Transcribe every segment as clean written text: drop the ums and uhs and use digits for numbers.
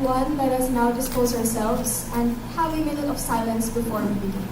everyone, let us now dispose ourselves and have a minute of silence before we begin.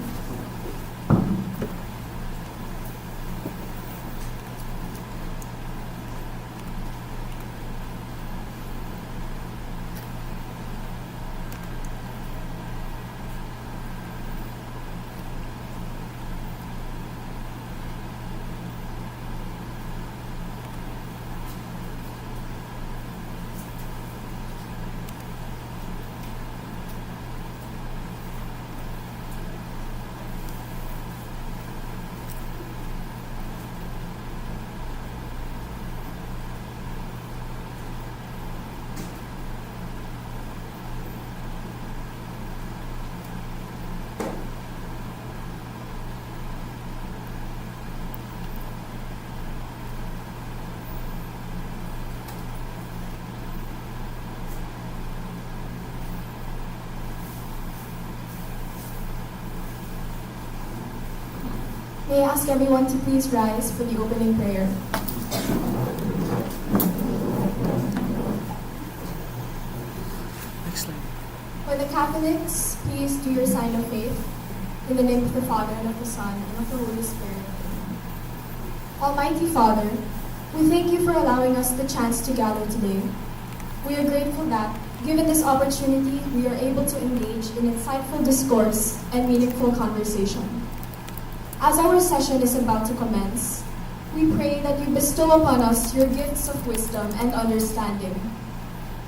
May I ask everyone to please rise for the opening prayer. Excellent. For the Catholics, please do your sign of faith. In the name of the Father, and of the Son, and of the Holy Spirit. Almighty Father, we thank you for allowing us the chance to gather today. We are grateful that, given this opportunity, we are able to engage in insightful discourse and meaningful conversation. As our session is about to commence, we pray that you bestow upon us your gifts of wisdom and understanding,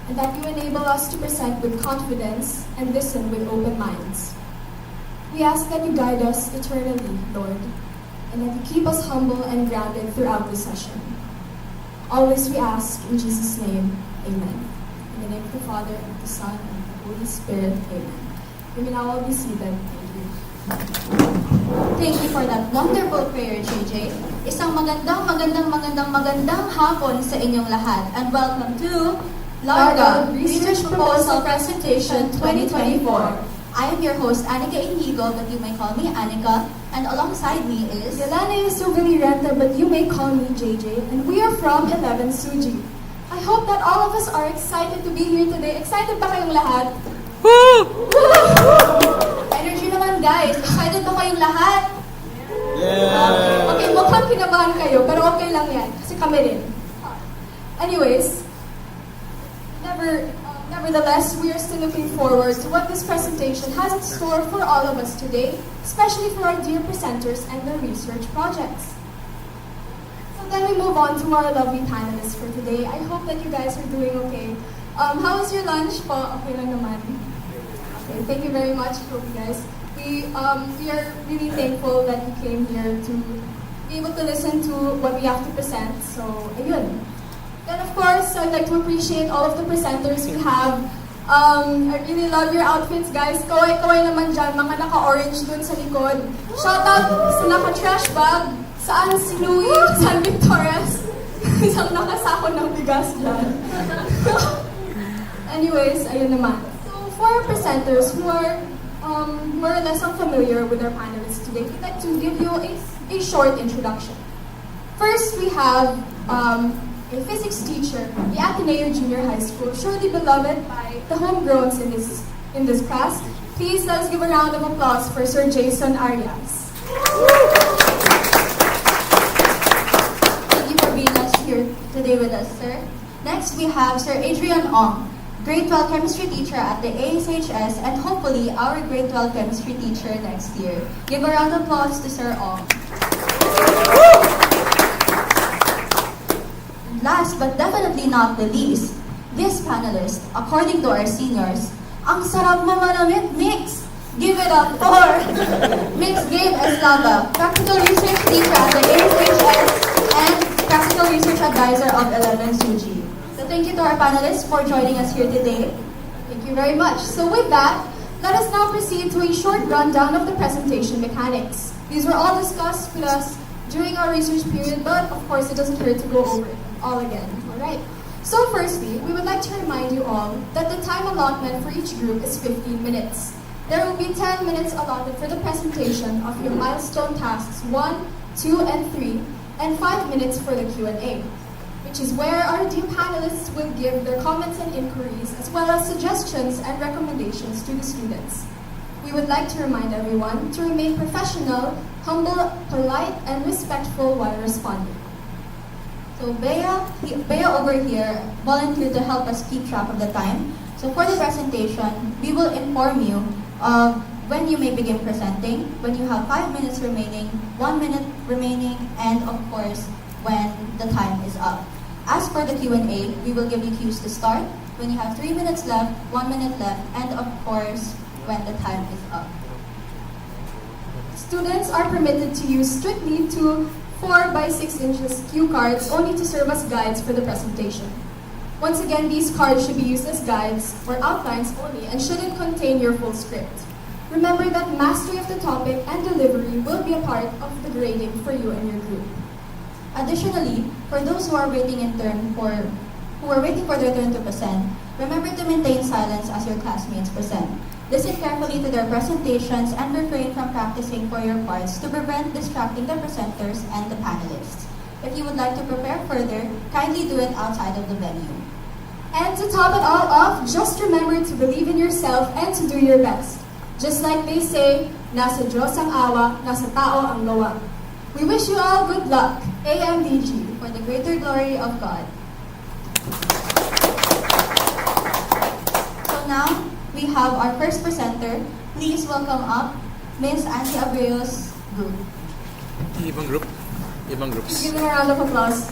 and that you enable us to present with confidence and listen with open minds. We ask that you guide us eternally, Lord, and that you keep us humble and grounded throughout the session. Always we ask in Jesus' name, amen. In the name of the Father, and of the Son, and of the Holy Spirit, amen. You may now all be seated. Thank you. Thank you for that wonderful prayer, JJ. Isang magandang hapon sa inyong lahat. And welcome to Larga Research Proposal Presentation 2024. I am your host, Anika Inigo, but you may call me Anika. And alongside me is Yelana Yusuvili Renta, but you may call me JJ. And we are from 11 Tsuji. I hope that all of us are excited to be here today. Excited ba kayong lahat? Woo! Energy naman, guys. Excited ba kayong lahat? Yeah! Okay, mukhang kinabahan kayo, pero okay lang yan. Kasi kami rin. Anyways, nevertheless, we are still looking forward to what this presentation has in store for all of us today, especially for our dear presenters and their research projects. So then we move on to our lovely panelists for today. I hope that you guys are doing okay. How was your lunch po? Okay lang naman. Okay, thank you very much, hope you guys. We are really thankful that you came here to be able to listen to what we have to present. So, ayun. Then of course, I'd like to appreciate all of the presenters we have. I really love your outfits, guys. Kaway-kaway naman dyan, mga naka-orange dun sa likod. Shout out sa naka-trash bag. Saan si Louie? San Victorias? Isang nakasako ng bigas dyan. Anyways, ayun naman. For our presenters who are more or less unfamiliar with our panelists today, we'd like to give you a short introduction. First, we have a physics teacher from the Ateneo Junior High School, surely beloved by the homegrowns in this class. Please let us give a round of applause for Sir Jason Arias. Thank you for being here today with us, sir. Next, we have Sir Adrian Ong, grade 12 chemistry teacher at the ASHS, and hopefully our grade 12 chemistry teacher next year. Give a round of applause to Sir Ong. Last but definitely not the least, this panelist, according to our seniors, ang sarap mo manamit, Mix! Give it up for Mix Gabe Eslava, practical research teacher at the ASHS and practical research advisor of 11 Tsuji. So thank you to our panelists for joining us here today. Thank you very much. So with that, let us now proceed to a short rundown of the presentation mechanics. These were all discussed with us during our research period, but of course it doesn't hurt to go over it all again. Alright. So firstly, we would like to remind you all that the time allotment for each group is 15 minutes. There will be 10 minutes allotted for the presentation of your milestone tasks 1, 2, and 3, and 5 minutes for the Q&A. which is where our dear panelists will give their comments and inquiries, as well as suggestions and recommendations to the students. We would like to remind everyone to remain professional, humble, polite, and respectful while responding. So Bea over here volunteered to help us keep track of the time. So for the presentation, we will inform you of when you may begin presenting, when you have 5 minutes remaining, 1 minute remaining, and of course, when the time is up. As for the Q&A, we will give you cues to start, when you have 3 minutes left, 1 minute left, and of course, when the time is up. Students are permitted to use strictly 2 4 by 6 inches cue cards only to serve as guides for the presentation. Once again, these cards should be used as guides or outlines only and shouldn't contain your full script. Remember that mastery of the topic and delivery will be a part of the grading for you and your group. Additionally, for those who are waiting for their turn to present, remember to maintain silence as your classmates present. Listen carefully to their presentations and refrain from practicing for your parts to prevent distracting the presenters and the panelists. If you would like to prepare further, kindly do it outside of the venue. And to top it all off, just remember to believe in yourself and to do your best. Just like they say, nasa Diyos ang awa, nasa tao ang lowa. We wish you all good luck. AMDG. For the greater glory of God. So now, we have our first presenter. Please welcome up Ms. Angie Abreo's group. Ibang group? Ibang groups. Give them a round of applause.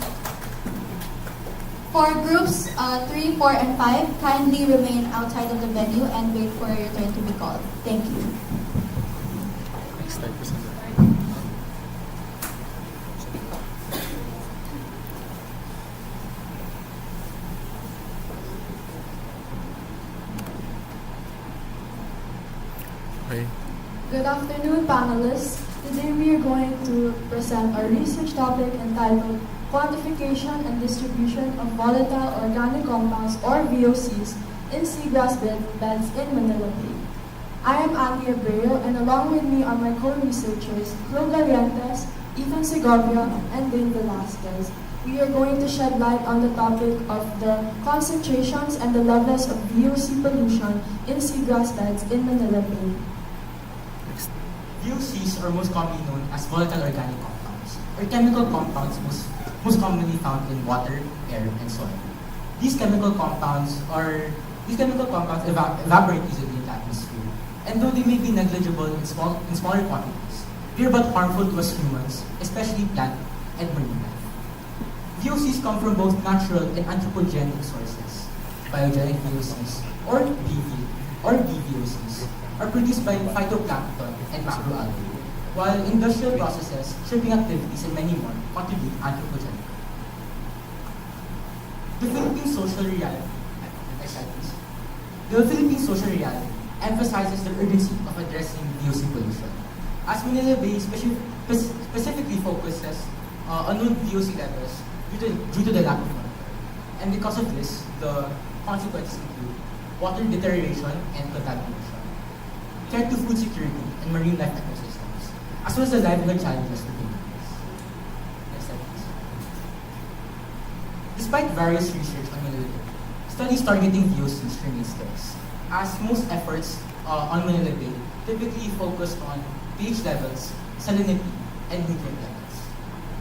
For groups 3, 4, and 5, kindly remain outside of the venue and wait for your turn to be called. Thank you. Next time, presenter. Okay. Good afternoon, panelists. Today we are going to present our research topic entitled Quantification and Distribution of Volatile Organic Compounds or VOCs in Seagrass Beds in Manila Bay. I am Angie Abreu, and along with me are my co-researchers, Chloe Garientes, Ethan Segovia, and Dave Velasquez. We are going to shed light on the topic of the concentrations and the levels of VOC pollution in seagrass beds in Manila Bay. VOCs are most commonly known as volatile organic compounds, or chemical compounds most commonly found in water, air, and soil. These chemical compounds evaporate easily in the atmosphere, and though they may be negligible in smaller quantities, they are but harmful to us humans, especially plant and marine life. VOCs come from both natural and anthropogenic sources. Biogenic VOCs, or DVOCs, are produced by phytoplankton and macroalgae, while industrial processes, shipping activities, and many more contribute anthropogenically. The Philippine social reality emphasizes the urgency of addressing VOC pollution, as Manila Bay specifically focuses on known VOC levels due to the lack of water. And because of this, the consequences include water deterioration and contamination, threat to food security and marine life ecosystems, as well as the livelihood challenges to communities. Next slide, please. Despite various research on Manila Bay, studies targeting VOCs remain scarce, as most efforts on Manila Bay typically focus on pH levels, salinity, and nutrient levels.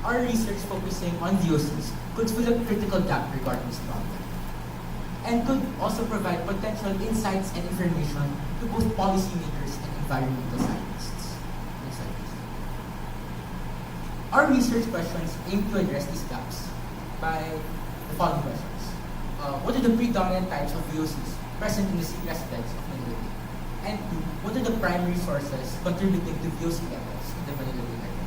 Our research focusing on VOCs could fill a critical gap regarding this problem, and could also provide potential insights and information to both policymakers and environmental scientists. Next slide, please. Our research questions aim to address these gaps by the following questions. What are the predominant types of VOCs present in the seagrass beds of Manila Bay? And 2, what are the primary sources contributing to VOC levels in the Manila Bay area?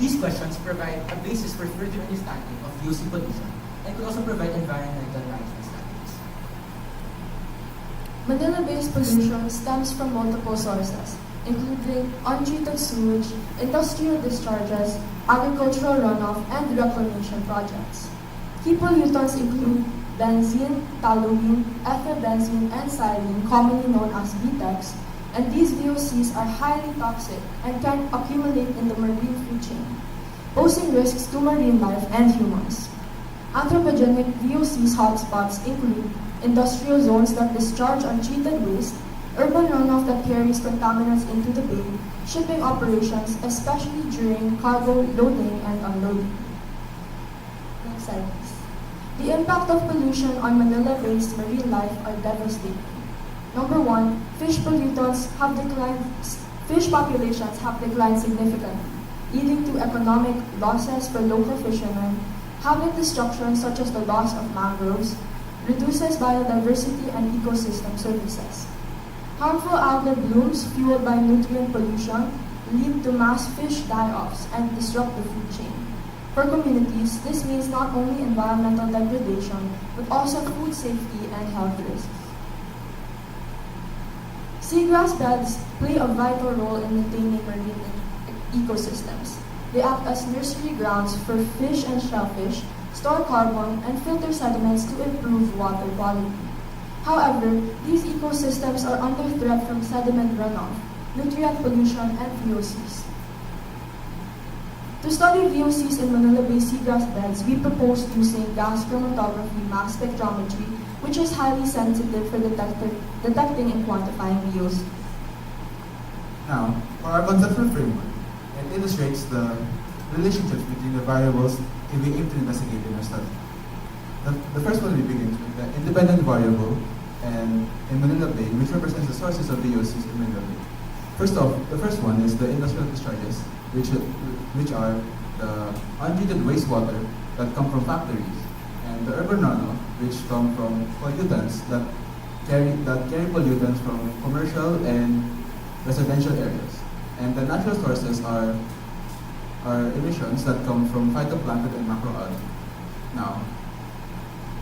These questions provide a basis for further understanding of VOC pollution and could also provide environmental management strategies. Manila Bay's pollution stems from multiple sources, including untreated sewage, industrial discharges, agricultural runoff, and reclamation projects. Key pollutants include benzene, toluene, ethylbenzene, and xylene, commonly known as VTEX, and these VOCs are highly toxic and can accumulate in the marine food chain, posing risks to marine life and humans. Anthropogenic VOCs hotspots include industrial zones that discharge untreated waste, urban runoff that carries contaminants into the bay, shipping operations, especially during cargo loading and unloading. Next slide, please. The impact of pollution on Manila Bay's marine life are devastating. Number one, fish populations have declined significantly, leading to economic losses for local fishermen. Habitat destruction, such as the loss of mangroves, reduces biodiversity and ecosystem services. Harmful algal blooms fueled by nutrient pollution lead to mass fish die-offs and disrupt the food chain. For communities, this means not only environmental degradation, but also food safety and health risks. Seagrass beds play a vital role in maintaining marine ecosystems. They act as nursery grounds for fish and shellfish, store carbon, and filter sediments to improve water quality. However, these ecosystems are under threat from sediment runoff, nutrient pollution, and VOCs. To study VOCs in Manila Bay seagrass beds, we proposed using gas chromatography mass spectrometry, which is highly sensitive for detecting and quantifying VOCs. Now, for our conceptual framework, it illustrates the relationships between the variables we aim to investigate in our study. The first one we begin with the independent variable and in Manila Bay, which represents the sources of VOCs in Manila Bay. First off, the first one is the industrial discharges, which are the untreated wastewater that come from factories, and the urban runoff, which come from pollutants that carry pollutants from commercial and residential areas. And the natural sources are emissions that come from phytoplankton and macroalgae. Now,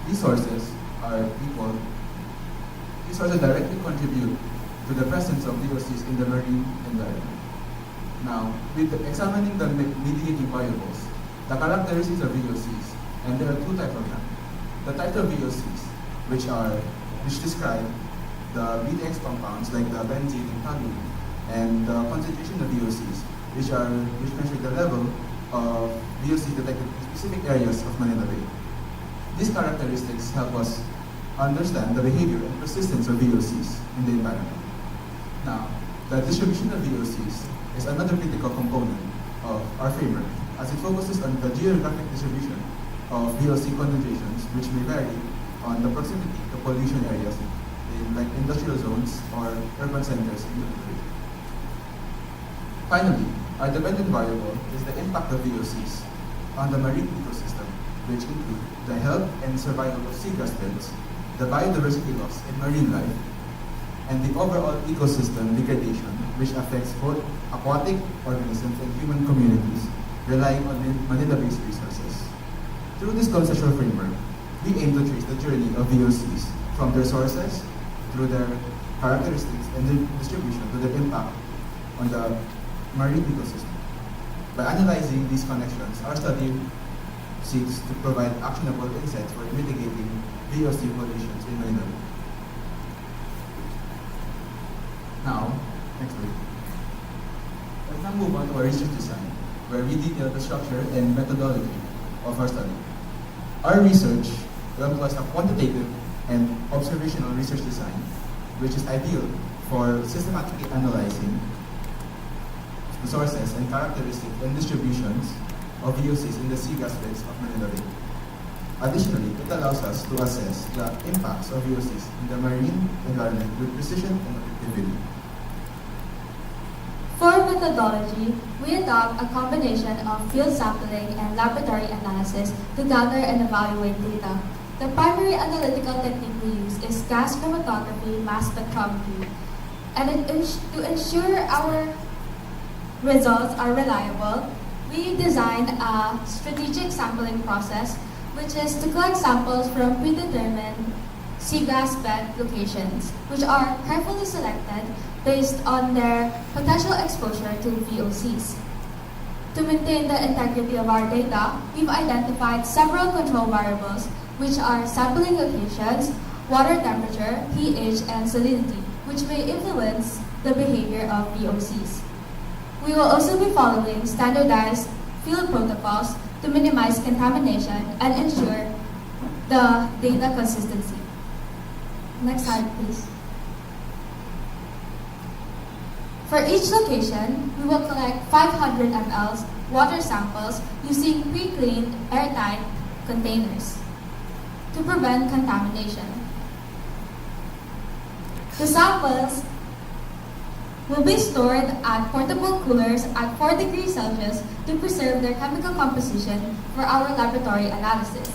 these sources directly contribute to the presence of VOCs in the marine environment. Now, with examining the mitigating variables, the characteristics of VOCs, and there are two types of them. The types of VOCs, which describe the BTX compounds like the benzene and toluene, and the concentration of VOCs, which measure the level of VOC detected in specific areas of Manila Bay. These characteristics help us understand the behavior and persistence of VOCs in the environment. Now, the distribution of VOCs is another critical component of our framework, as it focuses on the geographic distribution of VOC concentrations, which may vary on the proximity to pollution areas in like industrial zones or urban centers in the country. Finally, our dependent variable is the impact of VOCs on the marine ecosystem, which include the health and survival of seagrass beds, the biodiversity loss in marine life, and the overall ecosystem degradation, which affects both aquatic organisms and human communities relying on Manila Bay's resources. Through this conceptual framework, we aim to trace the journey of VOCs from their sources through their characteristics and their distribution to their impact on the marine ecosystem. By analyzing these connections, our study seeks to provide actionable insights for mitigating VOC pollutions in Manila. Now, next week. Let's now move on to our research design, where we detail the structure and methodology of our study. Our research employs a quantitative and observational research design, which is ideal for systematically analyzing the sources and characteristics and distributions of VOCs in the seagrass beds of Manila Bay. Additionally, it allows us to assess the impacts of VOCs in the marine environment with precision and objectivity. For methodology, we adopt a combination of field sampling and laboratory analysis to gather and evaluate data. The primary analytical technique we use is gas chromatography mass spectrometry, and to ensure our results are reliable, we designed a strategic sampling process, which is to collect samples from predetermined seagrass bed locations, which are carefully selected based on their potential exposure to VOCs. To maintain the integrity of our data, we've identified several control variables, which are sampling locations, water temperature, pH, and salinity, which may influence the behavior of VOCs. We will also be following standardized field protocols to minimize contamination and ensure the data consistency. Next slide, please. For each location, we will collect 500 ml water samples using pre-cleaned airtight containers to prevent contamination. The samples will be stored at portable coolers at 4 degrees Celsius to preserve their chemical composition for our laboratory analysis.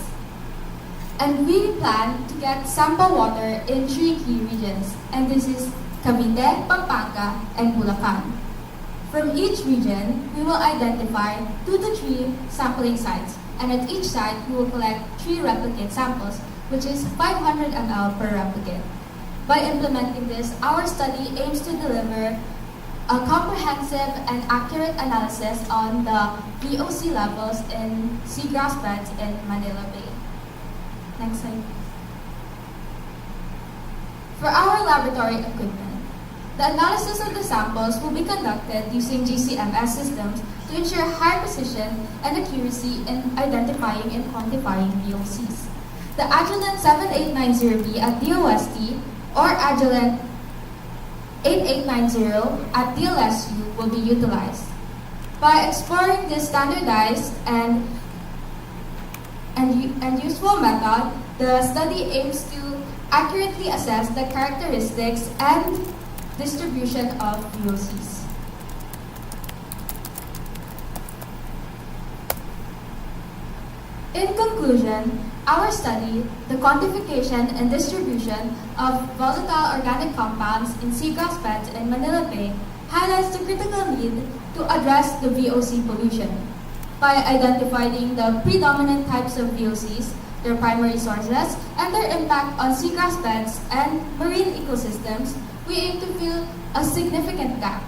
And we plan to get sample water in 3 key regions, and this is Cavite, Pampanga, and Bulacan. From each region, we will identify 2 to 3 sampling sites, and at each site, we will collect 3 replicate samples, which is 500 ml per replicate. By implementing this, our study aims to deliver a comprehensive and accurate analysis on the VOC levels in seagrass beds in Manila Bay. Next slide. For our laboratory equipment, the analysis of the samples will be conducted using GCMS systems to ensure high precision and accuracy in identifying and quantifying VOCs. The Agilent 7890B at DOST or Agilent 8890 at DLSU will be utilized. By exploring this standardized and useful method, the study aims to accurately assess the characteristics and distribution of VOCs. In conclusion, our study, the quantification and distribution of volatile organic compounds in seagrass beds in Manila Bay, highlights the critical need to address the VOC pollution. By identifying the predominant types of VOCs, their primary sources, and their impact on seagrass beds and marine ecosystems, we aim to fill a significant gap.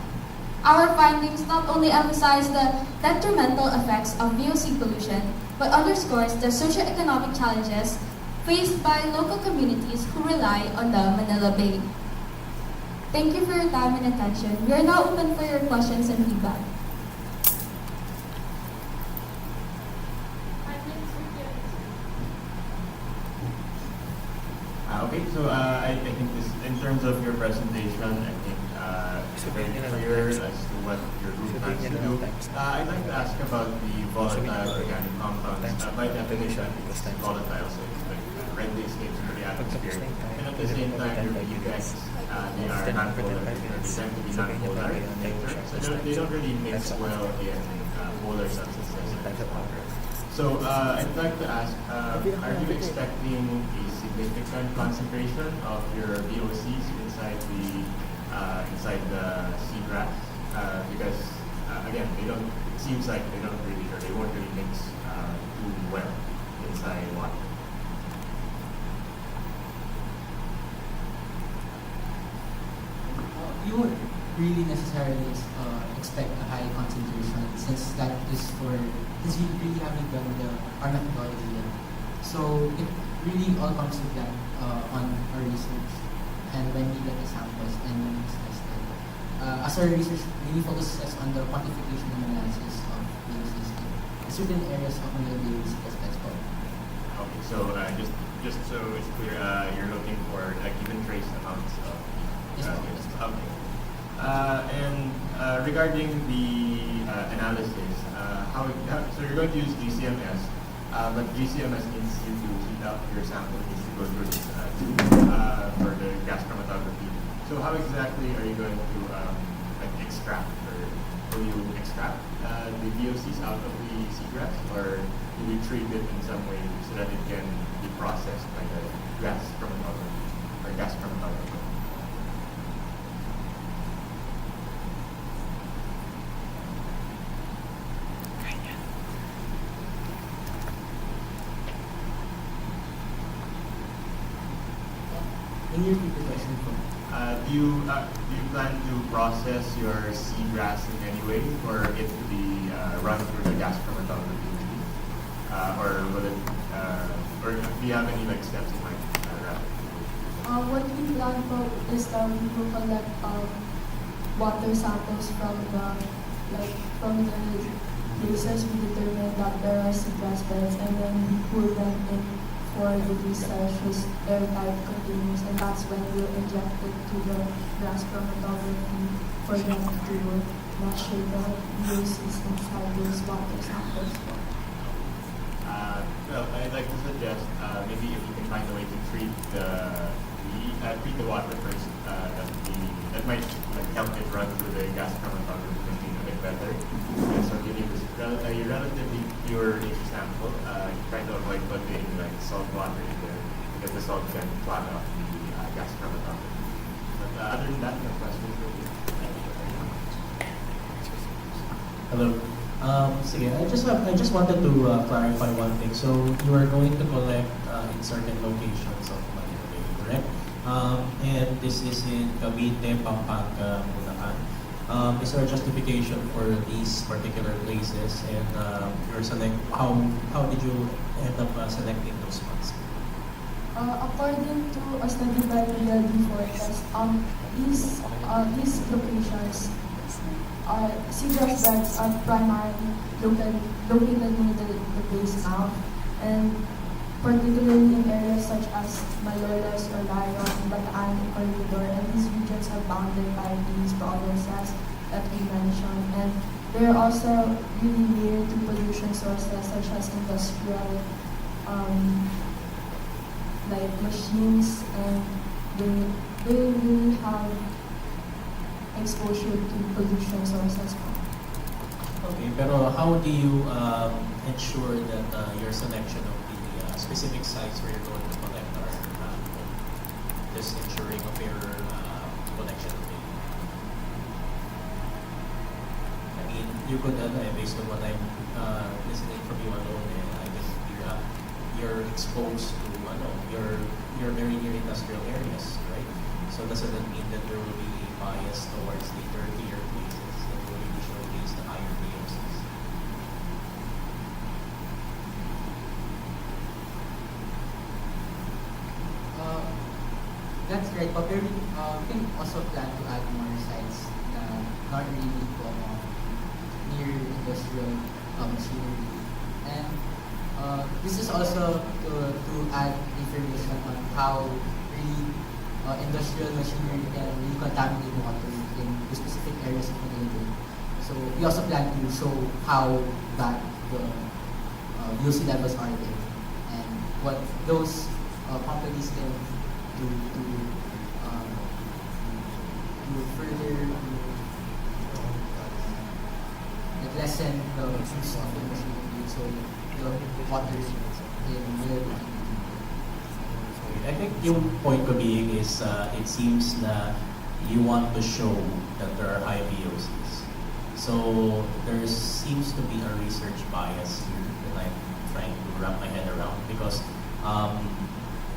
Our findings not only emphasize the detrimental effects of VOC pollution, but underscores the socioeconomic challenges faced by local communities who rely on the Manila Bay. Thank you for your time and attention. We are now open for your questions and feedback. Okay, so I think this, in terms of your presentation, I think it's very clear as to what your group plans to do. I'd like to ask about the volatile organic compounds. By definition, it's volatile, so it's like red escapes into the atmosphere. And at the same time, your VOCs, they are non-polar. They tend to be non-polar in nature, so they don't really mix well in polar substances like water. So I'd like to ask, are you expecting a significant concentration of your VOCs inside the seagrass? Because again, it seems like they won't really mix too well inside water. You won't really necessarily expect a high concentration since you really haven't done our methodology yet. So it really all comes to that on our research and when we get the samples and when it's tested. As our research really focuses on the quantification and analysis of VOCs in certain areas of the VOC that's called. Okay, so just so it's clear, you're looking for like even trace amounts of okay. And regarding the analysis, so you're going to use GCMS, but GCMS needs you to heat up your sample, needs to go through this tube for the gas chromatography. So how exactly are you going to extract, or will you extract the VOCs out of the seagrass, or will you treat it in some way so that it can be processed by the gas chromatography or gas chromatography? Can you repeat the question? Do you plan to process your seagrass in any way for it to be run through the gas chromatography? Or will it, or do you have any steps in mind? What we plan for is that we will collect water samples from the places we determine that there are seagrass beds, and then we pool them in 4 degrees Celsius airtight containers, and that's when we'll inject it to the gas chromatography for them to measure the VOCs inside those water samples. Well, I'd like to suggest maybe if you can find a way to treat the water first, that might like help it run through the gas chromatography machine a bit better. And so give you a relatively pure H sample. Try to avoid putting like salt water in there because the salt can clog up the gas chromatography. But other than that, no questions really. Hello. Sige, I just wanted to clarify one thing. So you are going to collect in certain locations of Manila Bay, correct? And this is in Cavite, Pampanga, Bulacan. Is there a justification for these particular places? And how did you end up selecting those ones? According to a study by the DLD forecast, these locations are seagrass beds are primarily located near the base mouth, and particularly in areas such as Malolos or Lyon, Bataan, and Corridor, and these regions are bounded by these provinces that we mentioned, and they are also really near to pollution sources such as industrial like machines, and they really have exposure to pollution sources. Okay, pero how do you ensure that your selection of the specific sites where you're going to collect are just ensuring a fairer collection of data? I mean, you could, based on what I'm listening from you alone, I guess you're exposed to, you're very near industrial areas, right? So doesn't that mean that there will be bias towards the dirtier places that will really showcase the higher VOCs? That's right, but we can also plan to add more sites na not really near industrial machinery. And this is also to add information on how really industrial machinery can really contaminate water in the specific areas of Manila Bay. So we also plan to show how bad the VOC levels are there and what those companies can do to further lessen the use of the machinery, so the water in Manila Bay. I think yung point ko being is it seems na you want to show that there are high VOCs. So there seems to be a research bias here that I'm trying to wrap my head around because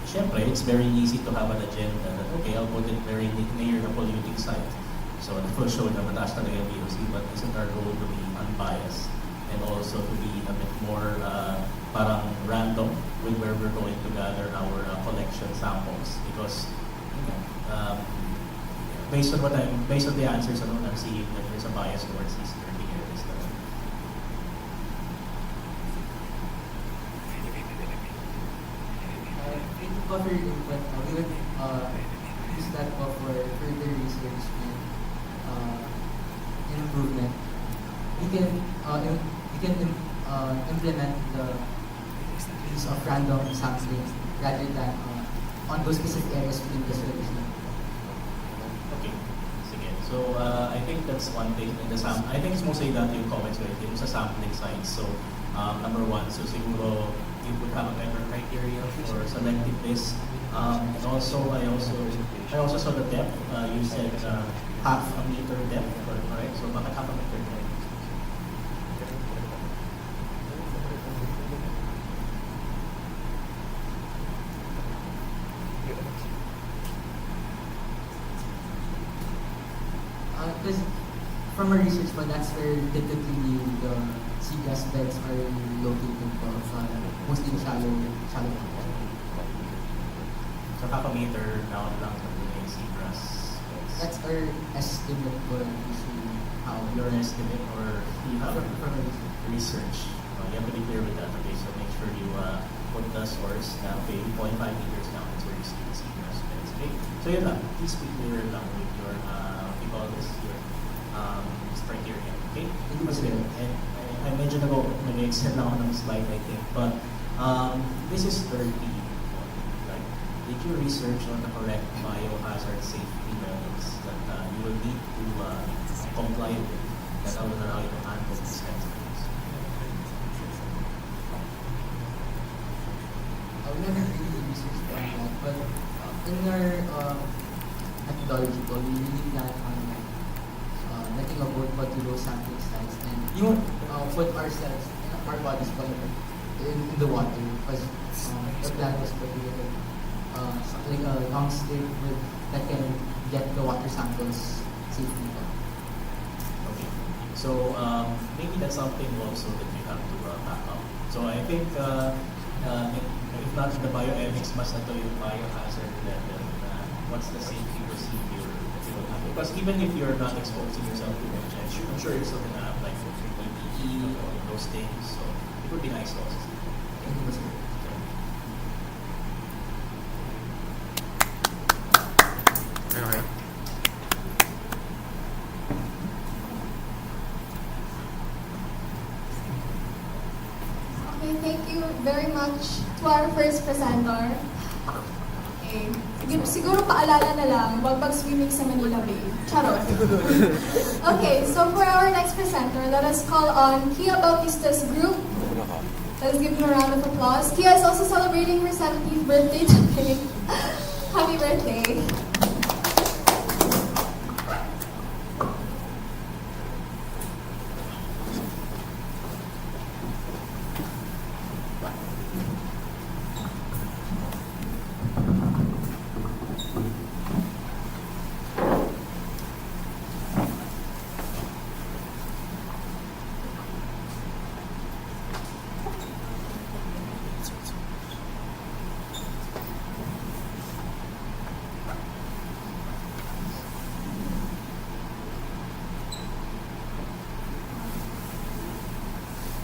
syempre, it's very easy to have an agenda that, okay, I'll put it very near the polluting site. So that will show na mataas talaga yung VOC, but isn't our goal to be unbiased and also to be a bit more parang random with where we're going to gather our collection samples? Because based on the answers alone, I'm seeing that there's a bias towards these dirty areas. In cover input, we would use that for further research and improvement. We can implement the use of random sampling rather than on those specific areas within the solution. Okay. Sige. So I think that's one thing in the I think it's mostly that yung comments right yung sa sampling sites. So number one, so siguro you would have a better criteria for selecting this. And also I also saw the depth. You said half a meter depth, correct? So bakit half a meter depth? Because from our research, but that's where typically the seagrass beds are located, mostly in shallow water. So half a meter down lang sa seagrass beds. That's our estimate for usually. How? Your estimate or you have From a research. You have to be clear with that. Okay, so make sure you put the source na okay, 0.5 meters down. That's where you see the seagrass beds. Okay, so yun lang. Please be clear lang with your we call this your criteria. Okay, kasi and I mentioned ako nag-extend lang ako ng slide I think, but this is 30. Right? Did you research on the correct biohazard safety levels that you will need to comply with that will allow you to handle these kinds of things? We never really researched on that, but in our methodology, we really plan on letting a board put to those sampling sites and you put ourselves and our bodies in the water because the plan was to be like a long stick with that can get the water samples safely. Okay. So maybe that's something also that you have to back up. So I think if not the bioethics, mas na to yung biohazard level. What's the safety procedure that you will have? Because even if you're not exposing yourself to them, I'm sure you're still gonna have like PPE or those things. So it would be nice also. Thank you, Mr. Okay. Okay, thank you very much to our first presenter. Okay. Siguro paalala na lang, wag mag-swimming sa Manila Bay. Charot. Okay, so for our next presenter, let us call on Kia Bautista's group. Let's give him a round of applause. Kia is also celebrating her 17th birthday today. Happy birthday.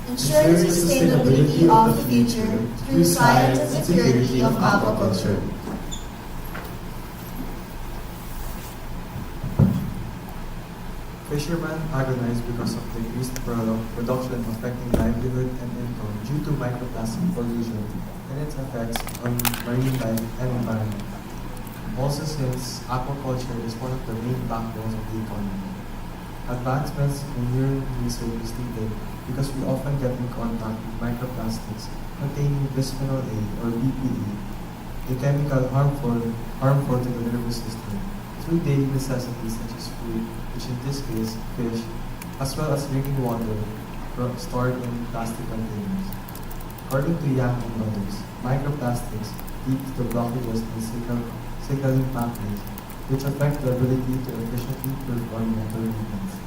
Ensure the sustainability of the future through science and security of aquaculture. Fishermen agonize because of the increased production affecting livelihood and income due to microplastic pollution and its effects on marine life and environment. Also, since aquaculture is one of the main backbones of the economy, advancements in urine research is needed because we often get in contact with microplastics containing bisphenol A or BPA, a chemical harmful to the nervous system, through daily necessities such as food, which in this case, fish, as well as drinking water stored in plastic containers. According to Yang and others, microplastics lead to blockages in signaling pathways, which affect the ability to efficiently perform mental movements.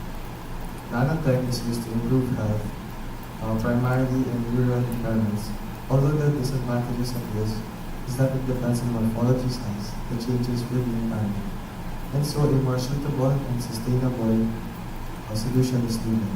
Nanotech is used to improve health, primarily in rural environments, although the disadvantages of this is that it depends on morphology size that changes with the environment, and so a more suitable and sustainable solution is needed.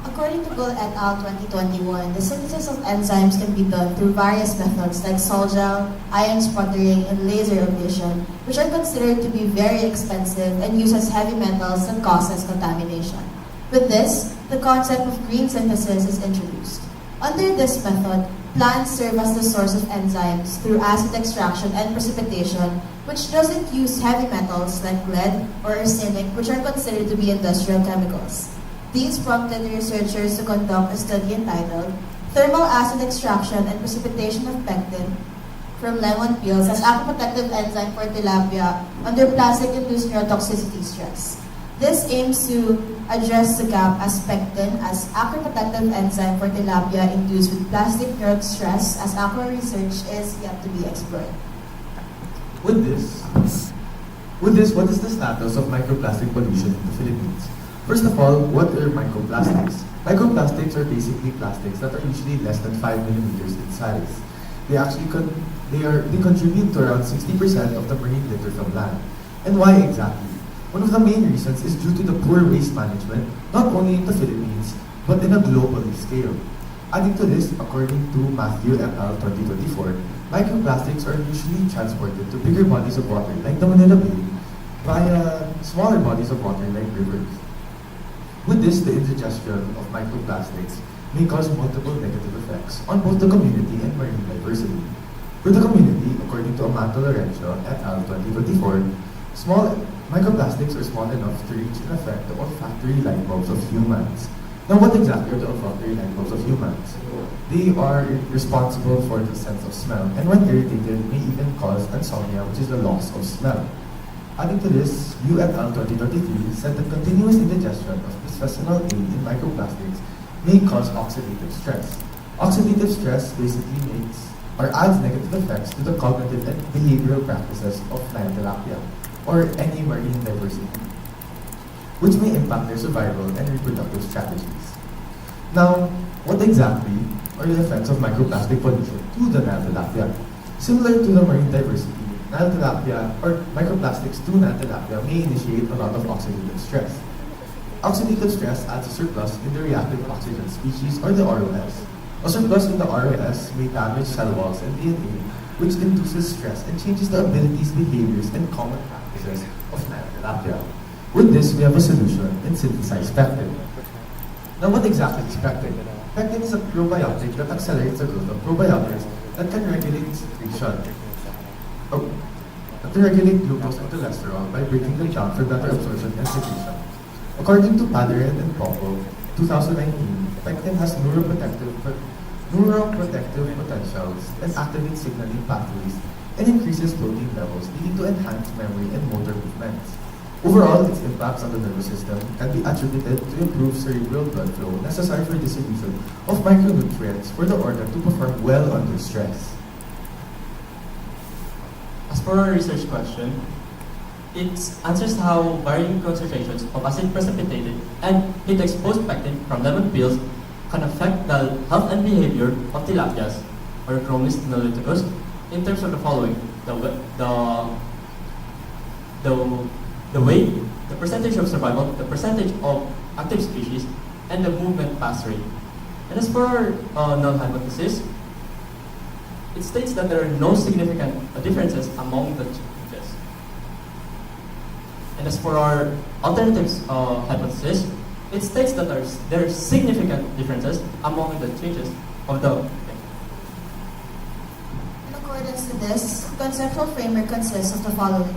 According to Gold et al. 2021, the synthesis of enzymes can be done through various methods like sol gel, ion sputtering, and laser ablation, which are considered to be very expensive and use as heavy metals that causes contamination. With this, the concept of green synthesis is introduced. Under this method, plants serve as the source of enzymes through acid extraction and precipitation, which doesn't use heavy metals like lead or arsenic, which are considered to be industrial chemicals. These prompted the researchers to conduct a study entitled Thermal Acid Extraction and Precipitation of Pectin from Lemon Peels as Aquaprotective Enzyme for Tilapia under Plastic-Induced Neurotoxicity Stress. This aims to address the gap as pectin as aquaprotective enzyme for tilapia induced with plastic neural stress as aqua research is yet to be explored. With this, what is the status of microplastic pollution in the Philippines? First of all, what are microplastics? Microplastics are basically plastics that are usually less than 5 millimeters in size. They contribute to around 60% of the marine litter from land. And why exactly? One of the main reasons is due to the poor waste management, not only in the Philippines, but in a global scale. Adding to this, according to Matthew et al. 2024, microplastics are usually transported to bigger bodies of water like the Manila Bay via smaller bodies of water like rivers. With this, the indigestion of microplastics may cause multiple negative effects on both the community and marine diversity. For the community, according to Amato Lorenzo et al. 2024, small microplastics are small enough to reach and affect the olfactory light bulbs of humans. Now, what exactly are the olfactory light bulbs of humans? They are responsible for the sense of smell, and when irritated, may even cause insomnia, which is the loss of smell. Adding to this, Yu et al. 2023 said that continuous indigestion of bisphenol A in microplastics may cause oxidative stress. Oxidative stress basically makes or adds negative effects to the cognitive and behavioral practices of Nile tilapia or any marine diversity, which may impact their survival and reproductive strategies. Now, what exactly are the effects of microplastic pollution to the Nile tilapia? Similar to the marine diversity, Nile tilapia or microplastics to Nile tilapia may initiate a lot of oxidative stress. Oxidative stress adds a surplus in the reactive oxygen species or the ROS. A surplus in the ROS may damage cell walls and DNA, which induces stress and changes the abilities, behaviors, and common practices of Nile tilapia. With this, we have a solution in synthesized pectin. Now, what exactly is pectin? Pectin is a probiotic that accelerates the growth of probiotics that can regulate secretion. That can regulate glucose and cholesterol by breaking them down for better absorption and secretion. According to Padarin and Popo, 2019, pectin has neuroprotective potentials and activates signaling pathways and increases protein levels, leading to enhanced memory and motor movements. Overall, its impacts on the nervous system can be attributed to improved cerebral blood flow necessary for distribution of micronutrients for the organ to perform well under stress. As for our research question, it answers how varying concentrations of acid precipitated and heat-exposed pectin from lemon peels can affect the health and behavior of tilapias or Chromis niloticus in terms of the following: the weight, the percentage of survival, the percentage of active species, and the movement pass rate. And as for our null hypothesis, it states that there are no significant differences among the changes. And as for our alternatives hypothesis, it states that there are significant differences among the changes of the. In accordance to this, conceptual framework consists of the following: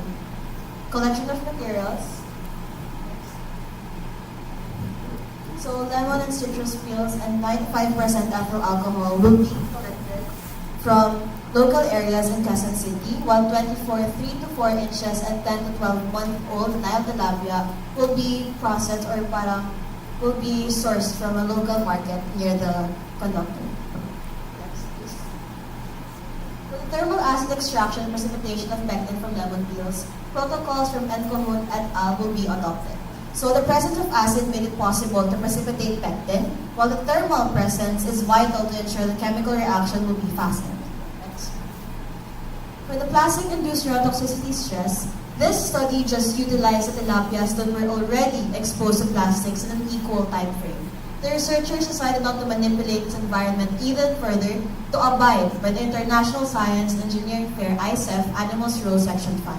collection of materials. So lemon and citrus peels and 95% ethyl alcohol will be collected from local areas in Quezon City, while 24 3 to 4 inches and 10 to 12-month-old Nile tilapia will be processed or will be sourced from a local market near the conductor. Next, please. For the thermal acid extraction and precipitation of pectin from lemon peels, protocols from Encohun et al. Will be adopted. So the presence of acid made it possible to precipitate pectin, while the thermal presence is vital to ensure the chemical reaction will be fastened. Next. For the plastic-induced neurotoxicity stress, this study just utilized the tilapias that were already exposed to plastics in an equal time frame. The researchers decided not to manipulate this environment even further to abide by the International Science and Engineering Fair ISEF Animals Row Section 5.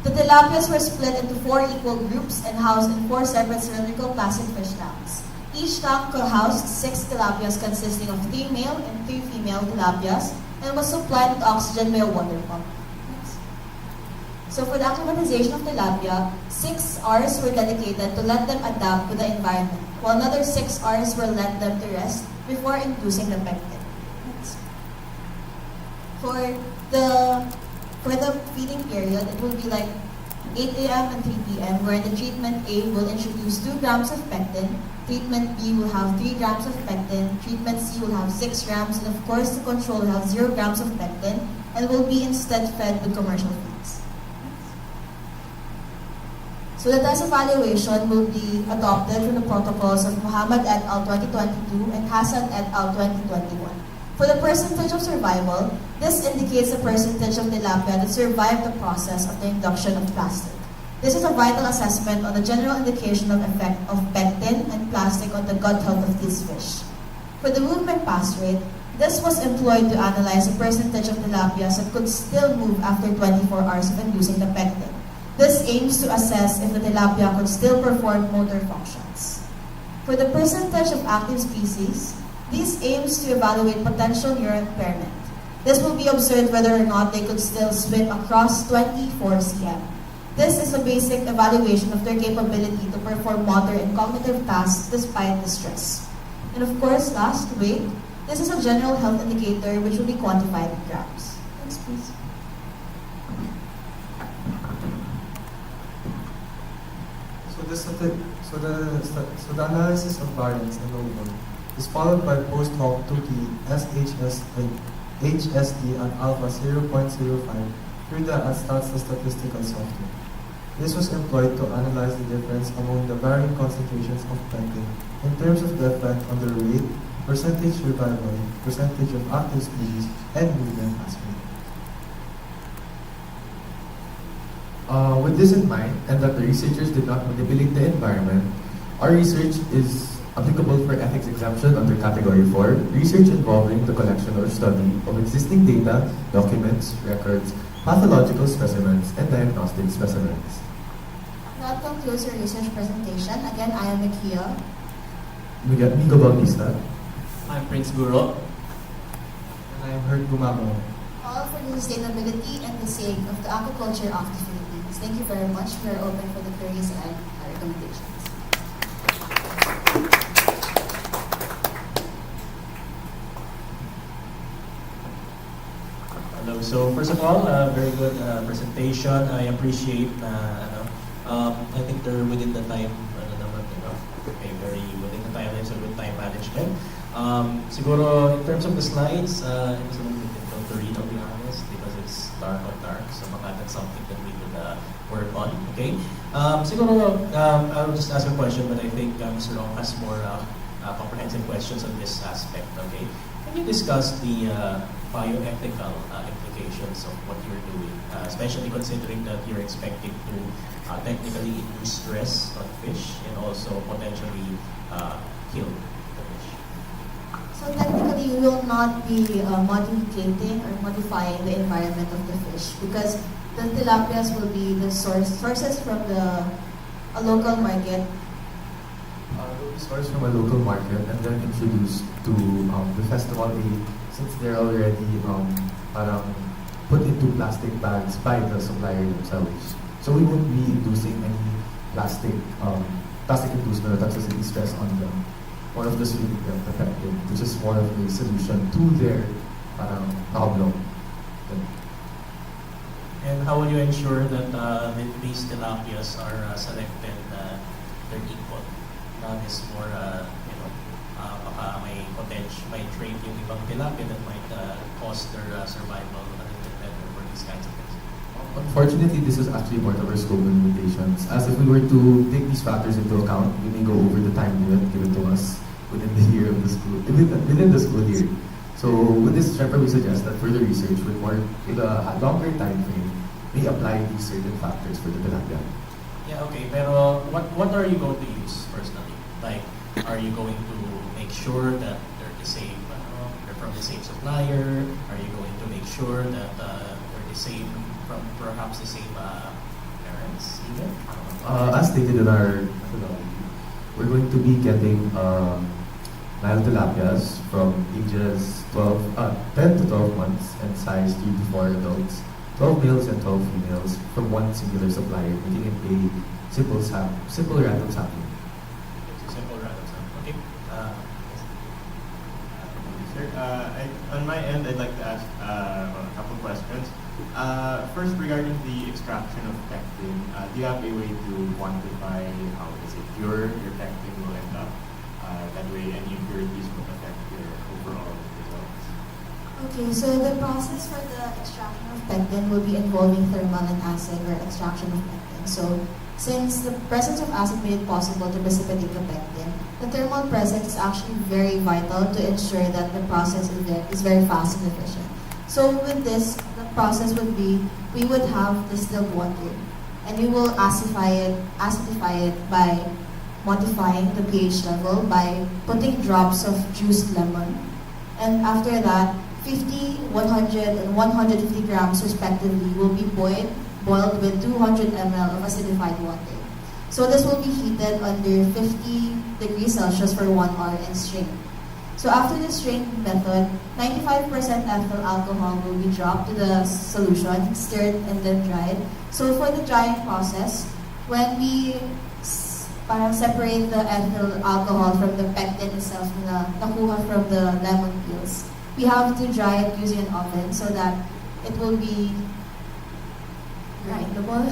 The tilapias were split into 4 equal groups and housed in 4 separate cylindrical plastic fish tanks. Each tank could house 6 tilapias consisting of 3 male and 3 female tilapias and was supplied with oxygen by a water pump. So for the acclimatization of tilapia, 6 hours were dedicated to let them adapt to the environment, while another 6 hours were let them to rest before inducing the pectin. For the feeding period, it will be like 8 a.m. and 3 p.m., where the treatment A will introduce 2 grams of pectin, treatment B will have 3 grams of pectin, treatment C will have 6 grams, and of course the control will have 0 grams of pectin, and will be instead fed with commercial feeds. So the test evaluation will be adopted from the protocols of Muhammad et al. 2022 and Hassan et al. 2021. For the percentage of survival, this indicates the percentage of tilapia that survived the process of the induction of plastic. This is a vital assessment on the general indication of effect of pectin and plastic on the gut health of these fish. For the movement pass rate, this was employed to analyze the percentage of tilapias that could still move after 24 hours of inducing the pectin. This aims to assess if the tilapia could still perform motor functions. For the percentage of active species, this aims to evaluate potential neural impairment. This will be observed whether or not they could still swim across 24 cm. This is a basic evaluation of their capability to perform motor and cognitive tasks despite the stress. And of course, last, weight. This is a general health indicator which will be quantified in grams. Next, please. So the analysis of variance and normal is followed by post hoc 2T HST and alpha 0.05 through the Stats statistical software. This was employed to analyze the difference among the varying concentrations of pectin in terms of the effect on the rate, percentage survival, percentage of active species, and movement mass rate. With this in mind, and that the researchers did not manipulate the environment, our research is applicable for ethics exemption under Category 4, research involving the collection or study of existing data, documents, records, pathological specimens, and diagnostic specimens. That concludes our research presentation. Again, I am Mikia. Migo Bautista. I'm Prince Guro. And I am Herd Gumamo. All for the sustainability and the sake of the aquaculture of the Philippines. Thank you very much. We are open for the queries and recommendations. Hello. So first of all, very good presentation. I appreciate I think they're within the time, okay, very within the timelines and with time management. Siguro, in terms of the slides, it was a little bit difficult to read, I'll be honest, because it's dark on dark. So baka that's something that we could work on, okay? Siguro, I'll just ask a question, but I think Mr. Ong has more comprehensive questions on this aspect, okay? Can you discuss the bioethical implications of what you're doing, especially considering that you're expecting to technically induce stress on fish and also potentially kill the fish? So technically, we will not be modificating or modifying the environment of the fish because the tilapias will be the sources from a local market. Will be sourced from a local market and then introduced to the festival aid since they're already parang put into plastic bags by the supplier themselves. So we won't be inducing any plastic inducement or toxicity stress on them. More of the solution effective, which is more of a solution to their problem. And how will you ensure that these tilapias are selected, they're equal? None is more, baka may potential, may trait yung ibang tilapia that might cause their survival a little bit better for these kinds of things. Unfortunately, this is actually part of our scope and limitations. As if we were to take these factors into account, we may go over the time limit given to us within the year of the school, within the school year. So with this, syempre we suggest that further research with a longer time frame may apply these certain factors for the tilapia. Yeah, okay, pero what are you going to use personally? Like, are you going to make sure that they're the same, they're from the same supplier? Are you going to make sure that they're the same, from perhaps the same parents even? As stated in our methodology, we're going to be getting Nile tilapias from ages 10 to 12 months and size 3 to 4 adults, 12 males and 12 females from one singular supplier, making it a simple random sampling. Simple random sampling. Okay. Sir, on my end, I'd like to ask a couple questions. First, regarding the extraction of pectin, do you have a way to quantify how is it pure your pectin will end up? That way, any impurities will affect your overall results. Okay, so the process for the extraction of pectin will be involving thermal and acid or extraction of pectin. So since the presence of acid made it possible to precipitate the pectin, the thermal presence is actually very vital to ensure that the process is very fast and efficient. So with this, the process would be, we would have distilled water, and we will acidify it by modifying the pH level by putting drops of juiced lemon. And after that, 50, 100, and 150 grams respectively will be boiled with 200 ml of acidified water. So this will be heated under 50 degrees Celsius for 1 hour and strained. So after the strained method, 95% ethyl alcohol will be dropped to the solution, stirred and then dried. So for the drying process, when we parang separate the ethyl alcohol from the pectin itself na nakuha from the lemon peels, we have to dry it using an oven so that it will be grindable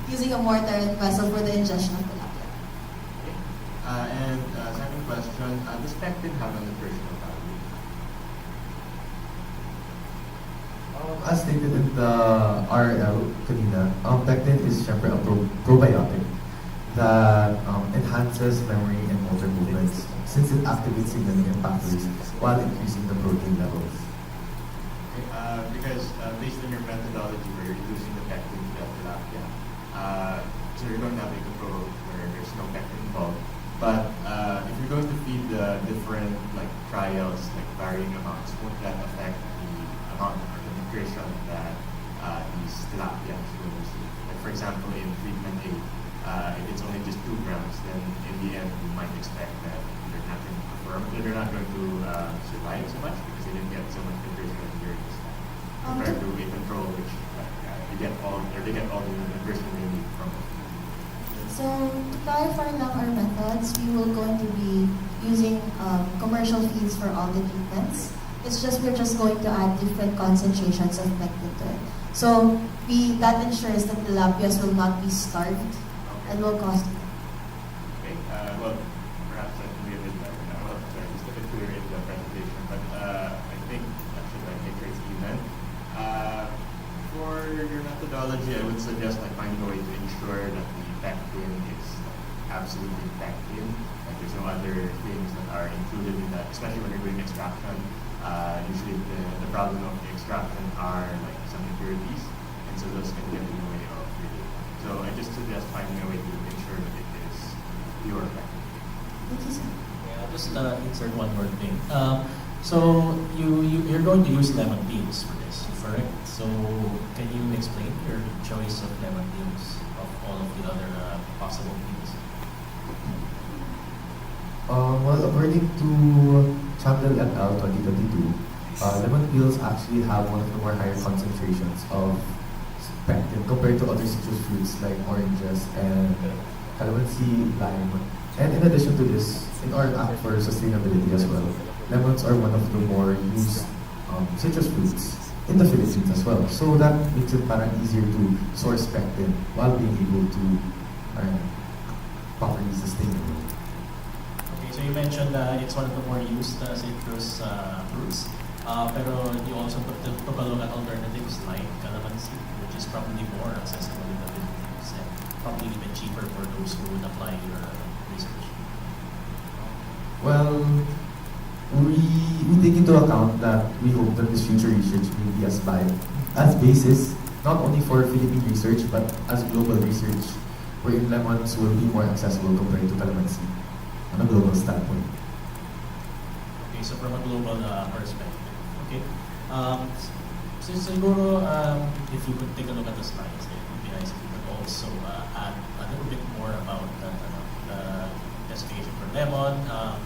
using a mortar and pestle for the ingestion of tilapia. And second question, does pectin have a nutritional value? As stated in the RL kanina, pectin is syempre a probiotic that enhances memory and motor movements since it activates signaling pathways while increasing the protein levels. Okay, because based on your methodology where you're using the pectin to the tilapia, so you're going to have a control where there's no pectin involved. But if you're going to feed the different like trials, like varying amounts, won't that affect the amount or the nutrition that these tilapia will receive? Like for example, in treatment A, if it's only just 2 grams, then in the end you might expect that they're not going to survive so much because they didn't get so much nutrition during this time compared to a control which they get all the nutrition they need from it. So to clarify now our methods, we will going to be using commercial feeds for all the treatments. It's just we're just going to add different concentrations of pectin to it. So that ensures that the tilapias will not be starved and will cost. Okay. Well, perhaps I can be a bit just a bit clearer in the presentation, but I think actually I think it's even. For your methodology, I would suggest like finding a way to ensure that the pectin is absolutely pectin. Like there's no other things that are included in that, especially when you're doing extraction. Usually the problem of the extraction are like some impurities, and so those can get in the way of your data. So I just suggest finding a way to ensure that it is pure pectin. Thank you, sir. Yeah, I'll just insert one more thing. So you're going to use lemon peels for this, correct? So can you explain your choice of lemon peels of all of the other possible peels? Well, according to Chandler et al. 2022, lemon peels actually have one of the more higher concentrations of pectin compared to other citrus fruits like oranges and calamansi, lime. And in addition to this, in our act for sustainability as well, lemons are one of the more used citrus fruits in the Philippines as well. So that makes it parang easier to source pectin while being able to properly sustain it. Okay, so you mentioned it's one of the more used citrus fruits, pero you also took a look at alternatives like calamansi, which is probably more accessible in the Philippines and probably even cheaper for those who would apply your research. Well, we take into account that we hope that this future research may be as basis, not only for Philippine research, but as global research, wherein lemons will be more accessible compared to calamansi on a global standpoint. Okay, so from a global perspective, okay. So siguro, if you could take a look at the slides, it would be nice if you could also add a little bit more about the investigation for lemon,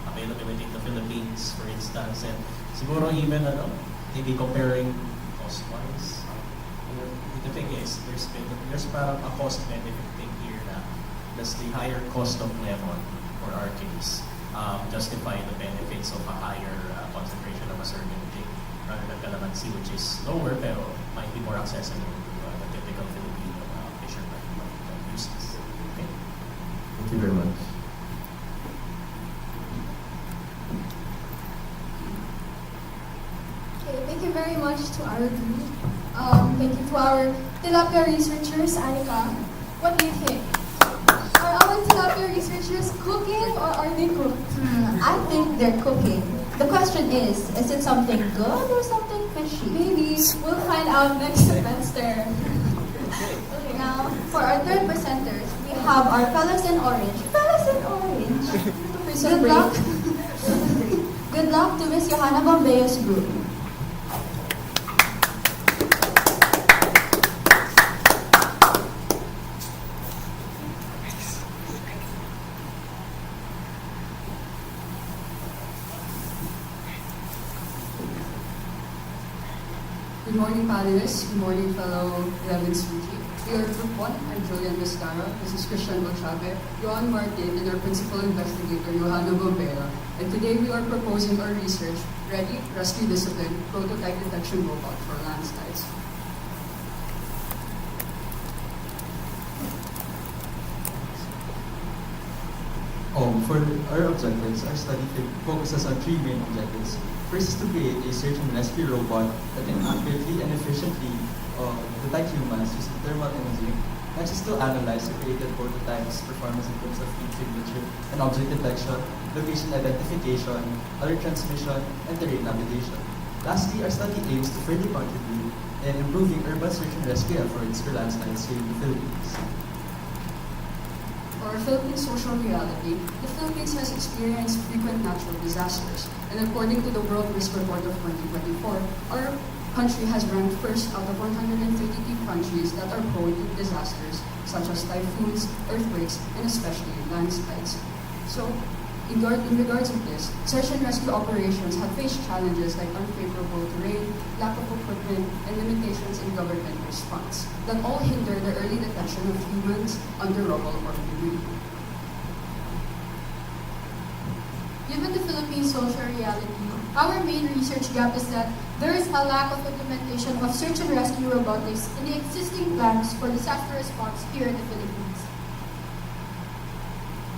availability in the Philippines, for instance, and siguro even maybe comparing cost-wise. The thing is, there's parang a cost-benefit thing here na does the higher cost of lemon, for our case, justify the benefits of a higher concentration of a certain thing rather than calamansi, which is lower pero might be more accessible to the typical Filipino fisherman uses. Okay. Thank you very much. Okay, thank you very much to our group. Thank you to our tilapia researchers, Anika. What do you think? Are our tilapia researchers cooking or are they cooked? I think they're cooking. The question is it something good or something fishy? Maybe we'll find out next semester. Now, for our third presenters, we have our fellows in orange. Fellows in orange. Good luck. Good luck to Miss Johanna Bombeo's group. Good morning, panelists. Good morning, fellow 11 Tsuji. We are Group 1. I'm Julian Vizcarra. This is Christian Ochave, Johan Martin, and our principal investigator, Johanna Bombera. And today we are proposing our research, Ready, Rescue Discipline, Prototype Detection Robot for Landslides. For our objectives, our study focuses on three main objectives. First is to create a search and rescue robot that can accurately and efficiently detect humans using thermal imaging. Next is to analyze the created prototypes' performance in terms of heat signature and object detection, location identification, alert transmission, and terrain navigation. Lastly, our study aims to further contribute in improving urban search and rescue efforts for landslides here in the Philippines. For our Philippine social reality, the Philippines has experienced frequent natural disasters, and according to the World Risk Report of 2024, our country has ranked first out of 132 countries that are prone to disasters such as typhoons, earthquakes, and especially landslides. So, in regards to this, search and rescue operations have faced challenges like unfavorable terrain, lack of equipment, and limitations in government response that all hinder the early detection of humans under rubble or debris. Given the Philippine social reality, our main research gap is that there is a lack of implementation of search and rescue robotics in the existing plans for disaster response here in the Philippines.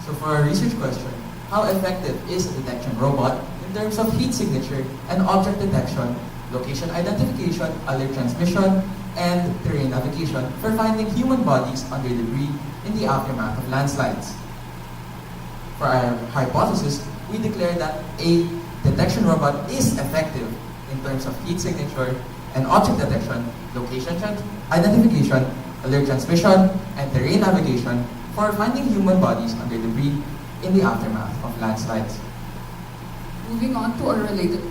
So for our research question, how effective is a detection robot in terms of heat signature and object detection, location identification, alert transmission, and terrain navigation for finding human bodies under debris in the aftermath of landslides? For our hypothesis, we declare that a detection robot is effective in terms of heat signature and object detection, location identification, alert transmission, and terrain navigation for finding human bodies under debris in the aftermath of landslides. Moving on to our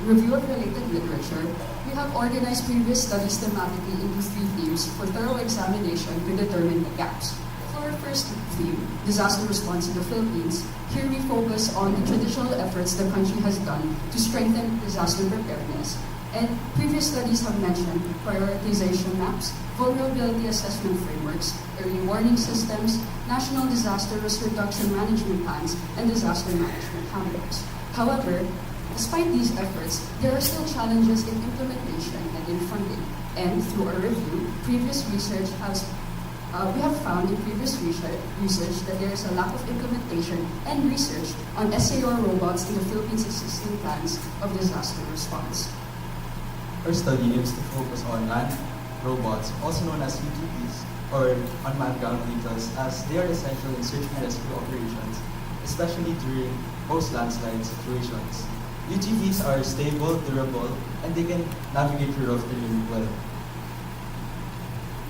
review of related literature, we have organized previous studies thematically into three themes for thorough examination to determine the gaps. For our first theme, disaster response in the Philippines, here we focus on the traditional efforts the country has done to strengthen disaster preparedness. And previous studies have mentioned prioritization maps, vulnerability assessment frameworks, early warning systems, national disaster risk reduction management plans, and disaster management handbooks. However, despite these efforts, there are still challenges in implementation and in funding. And through our review, previous research we have found in previous research that there is a lack of implementation and research on SAR robots in the Philippines' existing plans of disaster response. Our study aims to focus on land robots, also known as UTVs, or unmanned ground vehicles, as they are essential in search and rescue operations, especially during post-landslide situations. UTVs are stable, durable, and they can navigate through rough terrain well.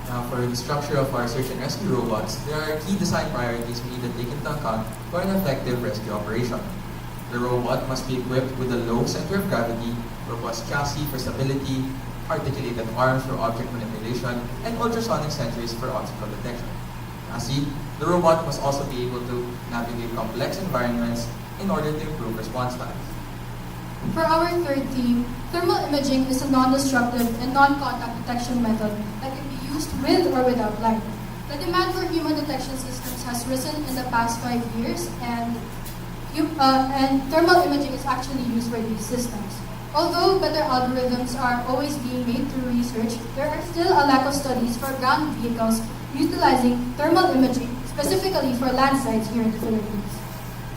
Now, for the structure of our search and rescue robots, there are key design priorities we need to take into account for an effective rescue operation. The robot must be equipped with a low center of gravity, robust chassis for stability, articulated arms for object manipulation, and ultrasonic sensors for obstacle detection. Lastly, the robot must also be able to navigate complex environments in order to improve response times. For our third theme, thermal imaging is a non-destructive and non-contact detection method that can be used with or without light. The demand for human detection systems has risen in the past 5 years, and thermal imaging is actually used for these systems. Although better algorithms are always being made through research, there are still a lack of studies for ground vehicles utilizing thermal imaging, specifically for landslides here in the Philippines.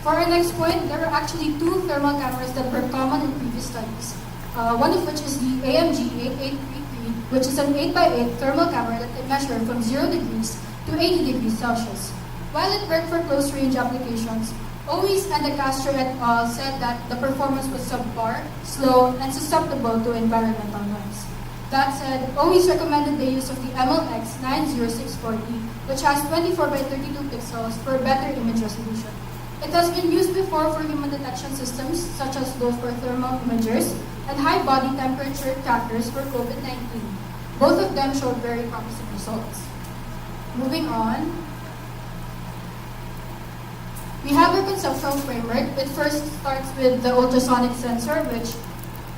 For our next point, there are actually two thermal cameras that were common in previous studies. One of which is the AMG 8833, which is an 8x8 thermal camera that can measure from 0 degrees to 80 degrees Celsius. While it worked for close-range applications, Owies and de Castro et al. Said that the performance was subpar, slow, and susceptible to environmental noise. That said, Owies recommended the use of the MLX 90640, which has 24 by 32 pixels for better image resolution. It has been used before for human detection systems, such as those for thermal imagers and high body temperature trackers for COVID-19. Both of them showed very promising results. Moving on, we have a conceptual framework. It first starts with the ultrasonic sensor, which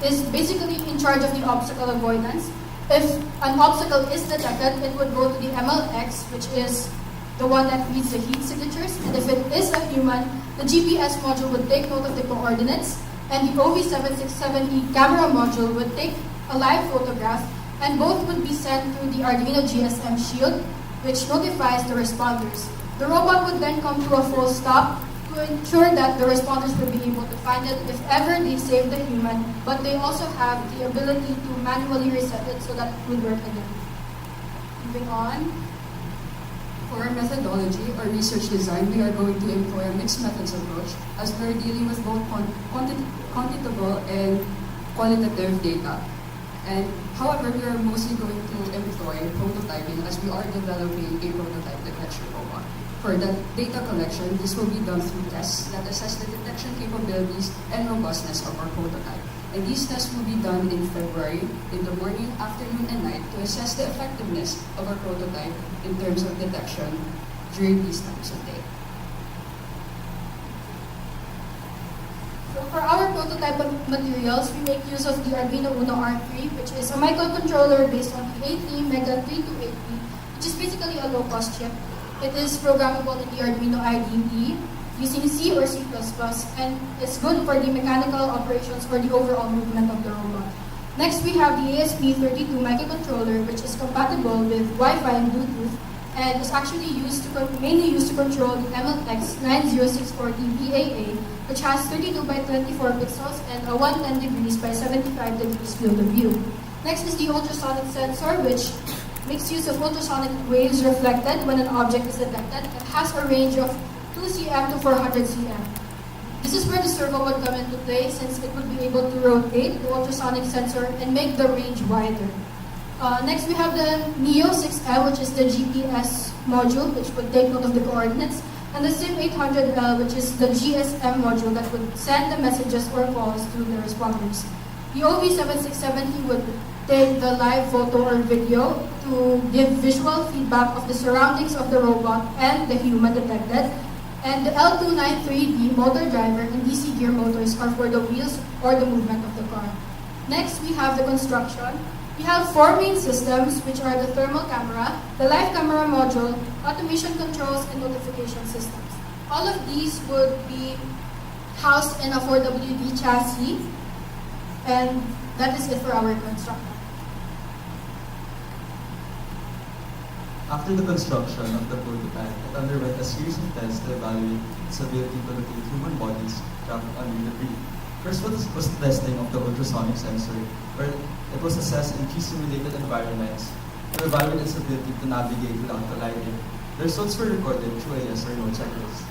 is basically in charge of the obstacle avoidance. If an obstacle is detected, it would go to the MLX, which is the one that reads the heat signatures. And if it is a human, the GPS module would take note of the coordinates, and the OV767E camera module would take a live photograph, and both would be sent through the Arduino GSM shield, which notifies the responders. The robot would then come to a full stop to ensure that the responders would be able to find it if ever they save the human, but they also have the ability to manually reset it so that it will work again. Moving on. For our methodology or research design, we are going to employ a mixed methods approach as we are dealing with both quantitative and qualitative data. And however, we are mostly going to employ prototyping as we are developing a prototype detection robot. For the data collection, this will be done through tests that assess the detection capabilities and robustness of our prototype. And these tests will be done in February, in the morning, afternoon, and night to assess the effectiveness of our prototype in terms of detection during these times of day. So for our prototype materials, we make use of the Arduino Uno R3, which is a microcontroller based on the AT-MEGA328B, which is basically a low-cost chip. It is programmable in the Arduino IDE using C or C++, and it's good for the mechanical operations or the overall movement of the robot. Next, we have the ASP32 microcontroller, which is compatible with Wi-Fi and Bluetooth, and is actually mainly used to control the MLX 90640 BAA, which has 32 by 24 pixels and a 110 degrees by 75 degrees field of view. Next is the ultrasonic sensor, which makes use of ultrasonic waves reflected when an object is detected. It has a range of 2 cm to 400 cm. This is where the servo would come into play, since it would be able to rotate the ultrasonic sensor and make the range wider. Next, we have the Neo 6L, which is the GPS module, which would take note of the coordinates, and the SIM 800L, which is the GSM module that would send the messages or calls to the responders. The OV7670 would take the live photo or video to give visual feedback of the surroundings of the robot and the human detected. And the L293D motor driver and DC gear motors are for the wheels or the movement of the car. Next, we have the construction. We have 4 main systems, which are the thermal camera, the live camera module, automation controls, and notification systems. All of these would be housed in a 4WD chassis, and that is it for our construction. After the construction of the prototype, it underwent a series of tests to evaluate its ability to locate human bodies trapped under debris. First was the testing of the ultrasonic sensor, where it was assessed in 3 simulated environments to evaluate its ability to navigate without colliding. The results were recorded through a yes or no checklist.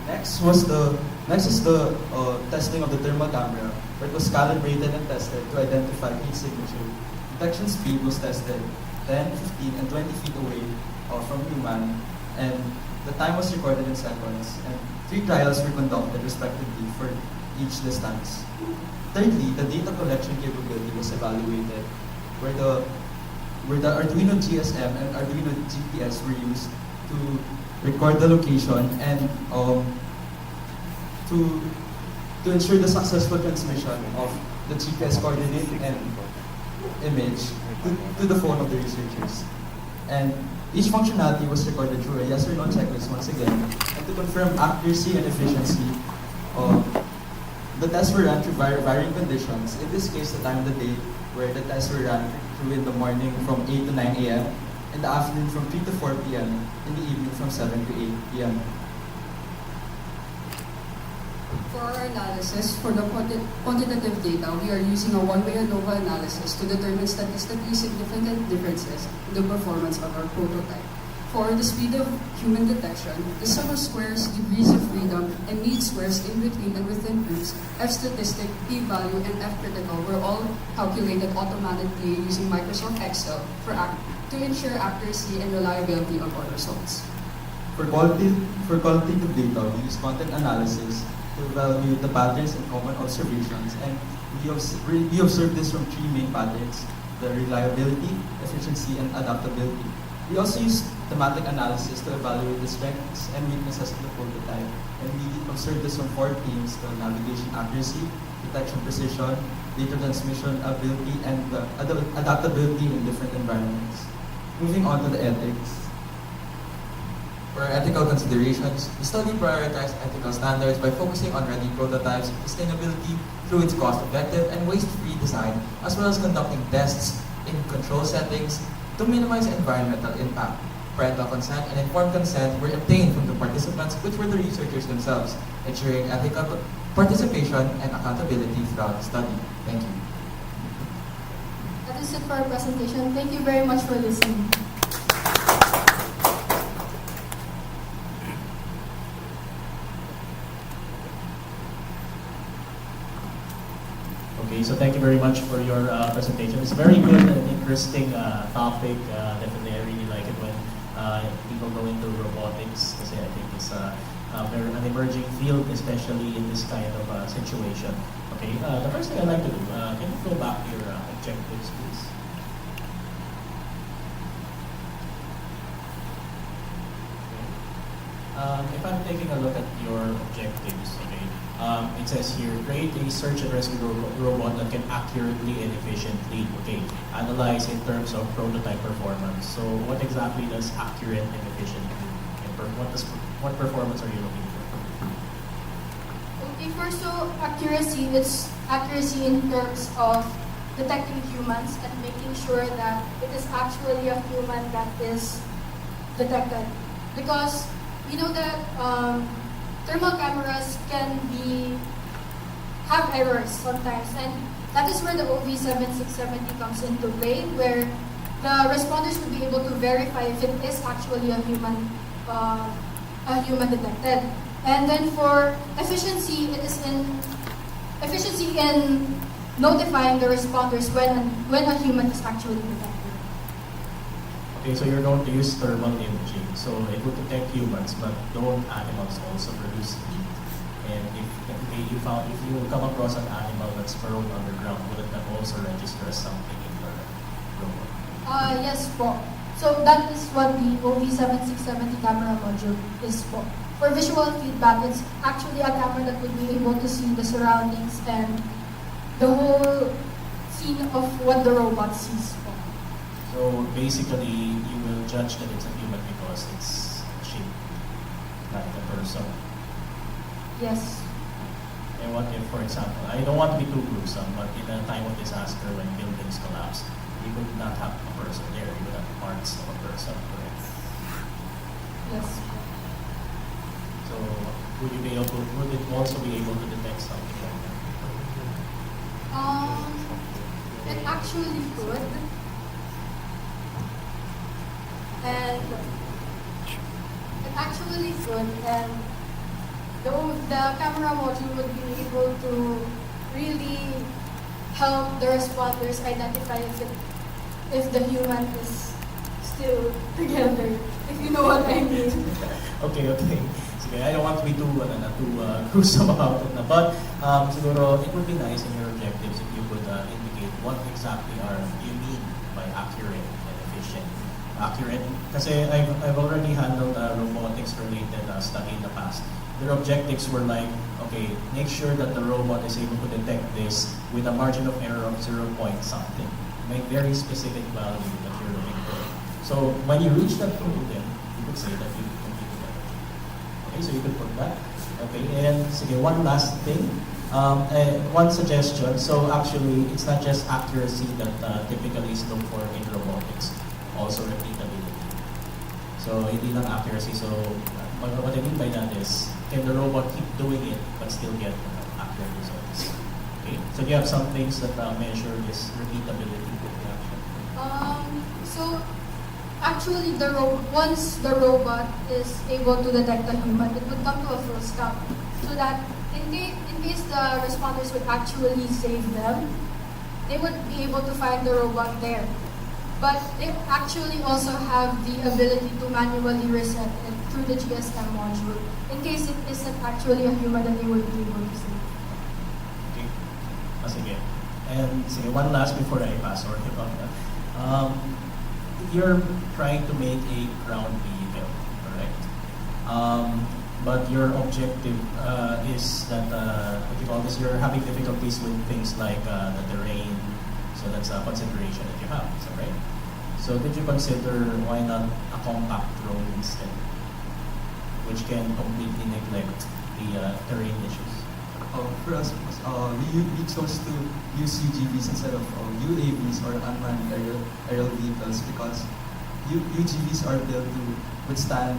Next is the testing of the thermal camera, where it was calibrated and tested to identify heat signature. Detection speed was tested 10, 15, and 20 feet away from human, and the time was recorded in seconds, and 3 trials were conducted respectively for each distance. Thirdly, the data collection capability was evaluated, where the Arduino GSM and Arduino GPS were used to record the location and to ensure the successful transmission of the GPS coordinate and image to the phone of the researchers. And each functionality was recorded through a yes or no checklist once again, and to confirm accuracy and efficiency, the tests were run through varying conditions. In this case, the time of the day where the tests were run through in the morning from 8 to 9 a.m., in the afternoon from 3 to 4 p.m., in the evening from 7 to 8 p.m. For our analysis, for the quantitative data, we are using a one-way ANOVA analysis to determine statistically significant differences in the performance of our prototype. For the speed of human detection, the sum of squares, degrees of freedom, and mean squares in between and within groups, F statistic, p-value, and F critical were all calculated automatically using Microsoft Excel to ensure accuracy and reliability of our results. For qualitative data, we use content analysis to evaluate the patterns and common observations, and we observe this from three main patterns: the reliability, efficiency, and adaptability. We also use thematic analysis to evaluate the strengths and weaknesses of the prototype, and we observe this from four themes: the navigation accuracy, detection precision, data transmission ability, and the adaptability in different environments. Moving on to the ethics. For ethical considerations, the study prioritized ethical standards by focusing on ready prototypes, sustainability through its cost-effective and waste-free design, as well as conducting tests in control settings to minimize environmental impact. Parental consent and informed consent were obtained from the participants, which were the researchers themselves, ensuring ethical participation and accountability throughout the study. Thank you. That is it for our presentation. Thank you very much for listening. Okay, so thank you very much for your presentation. It's very good and interesting topic. Definitely, I really like it when people go into robotics kasi I think it's very an emerging field, especially in this kind of situation. Okay, the first thing I'd like to do, can you go back to your objectives, please? If I'm taking a look at your objectives, okay, it says here, create a search and rescue robot that can accurately and efficiently, okay, analyze in terms of prototype performance. So what exactly does accurate and efficient mean? And what performance are you looking for? Okay, first, so accuracy, it's accuracy in terms of detecting humans and making sure that it is actually a human that is detected. Because we know that thermal cameras can have errors sometimes, and that is where the OV7670 comes into play, where the responders will be able to verify if it is actually a human detected. And then for efficiency, it is efficiency in notifying the responders when a human is actually detected. Okay, so you're going to use thermal imaging. So it would detect humans, but don't animals also produce heat? And if you come across an animal that's burrowed underground, wouldn't that also register as something in your robot? Yes po. So that is what the OV7670 camera module is for. For visual feedback, it's actually a camera that would be able to see the surroundings and the whole scene of what the robot sees po. So basically, you will judge that it's a human because it's shaped like a person. Yes. And what if, for example, I don't want to be too gruesome, but in a time of disaster when buildings collapse, you could not have a person there, you would have parts of a person, correct? Yes. So would it also be able to detect something like that? It actually could. And it actually could, and the camera module would be able to really help the responders identify if the human is still together, if you know what I mean. Okay. Sige, I don't want to be too gruesome about it na. But siguro, it would be nice in your objectives if you could indicate what exactly you mean by accurate and efficient. Accurate, kasi I've already handled a robotics-related study in the past. Their objectives were like, okay, make sure that the robot is able to detect this with a margin of error of 0 point something. Make very specific value that you're looking for. So when you reach that conclusion, you could say that you completed that. Okay, so you could put that. Okay, and sige, one last thing. One suggestion. So actually, it's not just accuracy that typically is looked for in robotics. Also repeatability. So hindi lang accuracy. So what I mean by that is, can the robot keep doing it but still get accurate results? Okay. So do you have some things that measure this repeatability of the action? So Actually, once the robot is able to detect a human, it would come to a full stop. So that in case the responders would actually save them, they would be able to find the robot there. But they actually also have the ability to manually reset it through the GSM module in case it isn't actually a human that they would be able to save. Okay. Sige. And sige, one last before I pass or give up. You're trying to make a ground vehicle, correct? But your objective is that, what you call this, you're having difficulties with things like the terrain, so that's a consideration that you have, is that right? So did you consider why not a compact drone instead, which can completely neglect the terrain issues? For us, we chose to use UGVs instead of UAVs or unmanned aerial vehicles because UGVs are built to withstand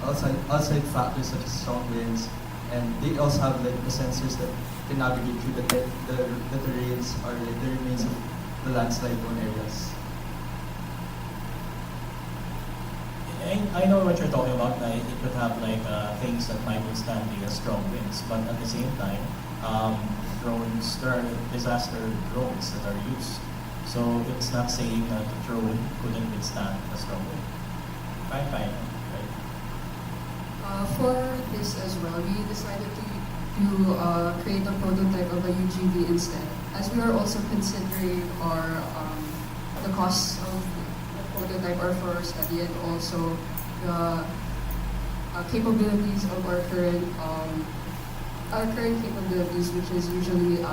outside factors such as strong winds, and they also have like the sensors that can navigate through the terrains or like the remains of the landslide-prone areas. I know what you're talking about. Like it would have like things that might withstand the strong winds, but at the same time, drones, there are disaster drones that are used. So it's not saying that the drone couldn't withstand a strong wind. Fine, right? For this as well, we decided to create a prototype of a UGV instead, as we are also considering the costs of the prototype or for our study, and also the capabilities of our current capabilities, which is usually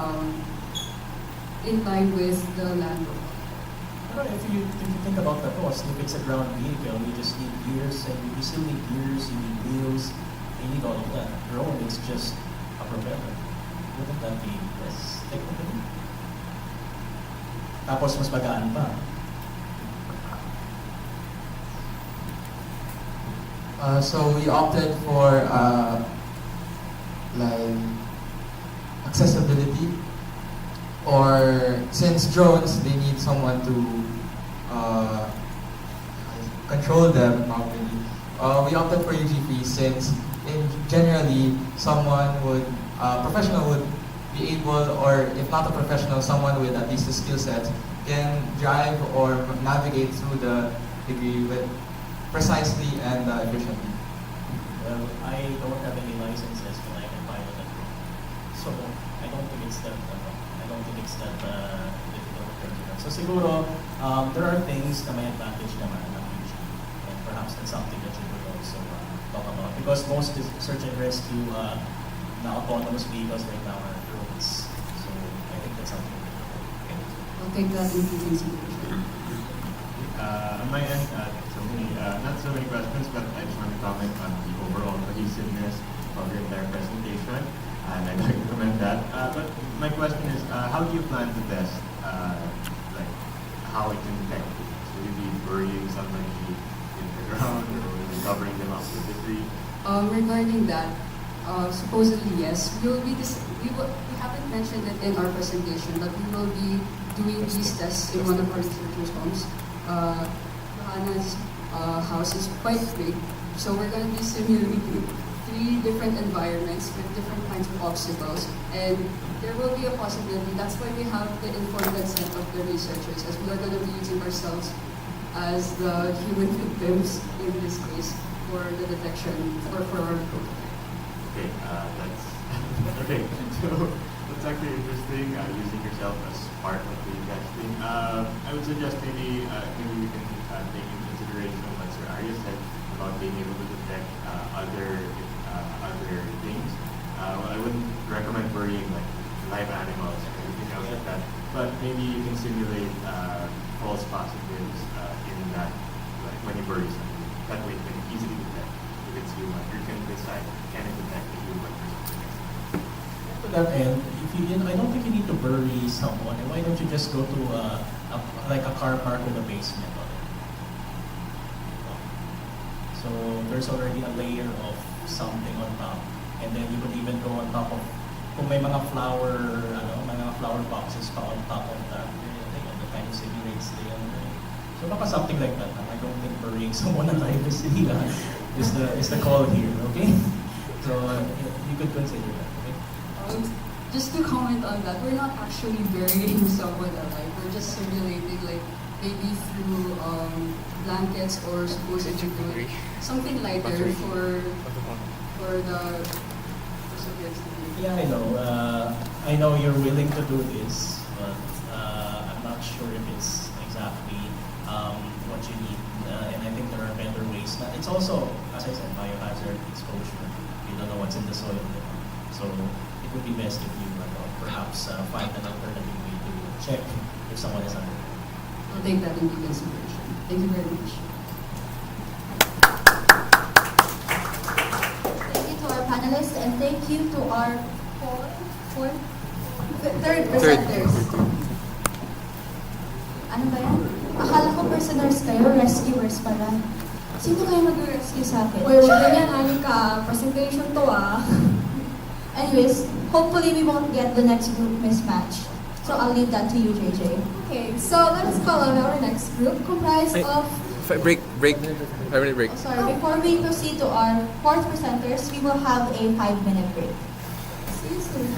in line with the land robot. If you think about the cost, if it's a ground vehicle, you just need gears, and you still need gears, you need wheels, you need all of that. Drone, it's just a propeller. Wouldn't that be less technical? Tapos mas magaan pa. So we opted for like accessibility, or since drones, they need someone to control them properly. We opted for UGV since generally professional would be able, or if not a professional, someone with at least a skill set can drive or navigate through the degree with precisely and efficiently. Well, I don't have any licenses, but I can pilot a drone. So I don't think it's that difficult. So siguro, there are things na may advantage naman ng UGV, and perhaps that's something that you would also talk about, because most search and rescue na autonomous vehicles right now are drones. So I think that's something. Okay. I'll take that into consideration. On my end, not so many questions, but I just want to comment on the overall cohesiveness of your entire presentation, and I'd like to commend that. But my question is, how do you plan to test, like, how it can detect? So will you be burying somebody in the ground, or will you be covering them up with the tree? Regarding that, supposedly yes, we haven't mentioned it in our presentation, but we will be doing these tests in one of our researchers' homes. Johanna's house is quite big, so we're going to be simulating 3 different environments with different kinds of obstacles, and there will be a possibility. That's why we have the informed consent of the researchers, as we are going to be using ourselves as the human victims in this case for the detection or for our prototype. Okay, that's okay. So that's actually interesting. Using yourself as part of the testing. I would suggest maybe we can take into consideration what Sir Arya said about being able to detect other things. Well, I wouldn't recommend burying like live animals and everything else like that. But maybe you can simulate false positives in that, like when you bury something. That way you can easily detect if it's human. You can decide, can it detect a human or something else. To that end, I don't think you need to bury someone. And why don't you just go to like a car park with a basement on it? So there's already a layer of something on top, and then you could even go on top of, kung may mga flower boxes pa on top of that, the kind of simulates the So baka something like that. I don't think burying someone alive is the call here, okay? So you could consider that, okay? Just to comment on that, we're not actually burying someone alive. We're just simulating, like, maybe through blankets or supposedly doing something lighter for the recipients to be. Yeah, I know you're willing to do this, but I'm not sure if it's exactly what you need. And I think there are better ways. It's also, as I said, biohazard exposure. You don't know what's in the soil. So it would be best if you perhaps find an alternative way to check if someone is under. I'll take that into consideration. Thank you very much. Thank you to our panelists and thank you to our third presenters. Ano ba yan? Akala ko prisoners kayo, rescuers pala. Sino kayo mag-rescue sa akin? Uy, wag ganyan, ani ka. Presentation to ah. Anyways, hopefully we won't get the next group mismatch. So I'll leave that to you, JJ. Okay, so let us call on our next group comprised of... Break. 5-minute break. Sorry, before we proceed to our fourth presenters, we will have a 5-minute break. See you soon.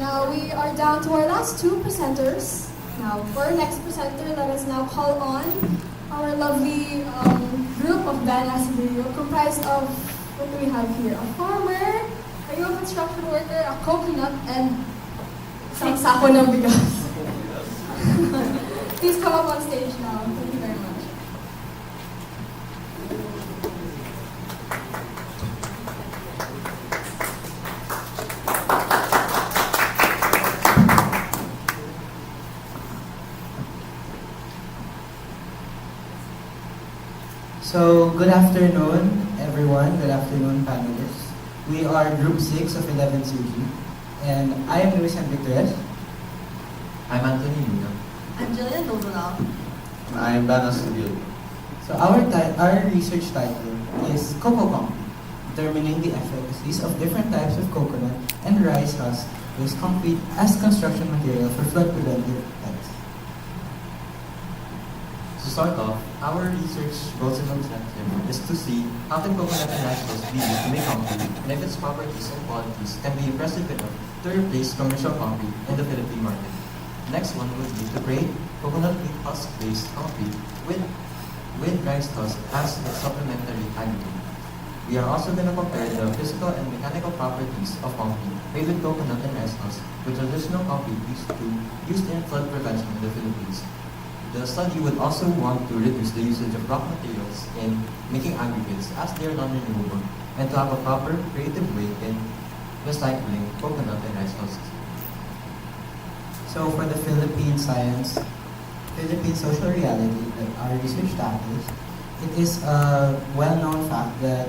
Now we are down to our last two presenters. Now for our next presenter, let us now call on our lovely group of badass video comprised of, what do we have here? A farmer, a young construction worker, a coconut, and isang sako ng bigas. Please come up on stage now. Thank you very much. So, good afternoon, everyone. Good afternoon, panelists. We are Group 6 of 11 Tsuji, and I am Luis Enriquez. I'm Anthony Luna. I'm Jillian Dodola. And I am Banas Subil. So, our research title is Cocoa Concrete, determining the efficacies of different types of coconut and rice husk-based concrete as construction material for flood-preventive types. To start off, our research goals and objective is to see how can coconut and rice husk be used to make concrete and if its properties and qualities can be impressive enough to replace commercial concrete in the Philippine market. Next one would be to create coconut husk-based concrete with rice husk as a supplementary aggregate. We are also going to compare the physical and mechanical properties of concrete made with coconut and rice husk with traditional concrete used in flood prevention in the Philippines. The study would also want to reduce the usage of rock materials in making aggregates as they are non-renewable and to have a proper creative way in recycling coconut and rice husks. So, for the Philippine social reality that our research tackles, it is a well-known fact that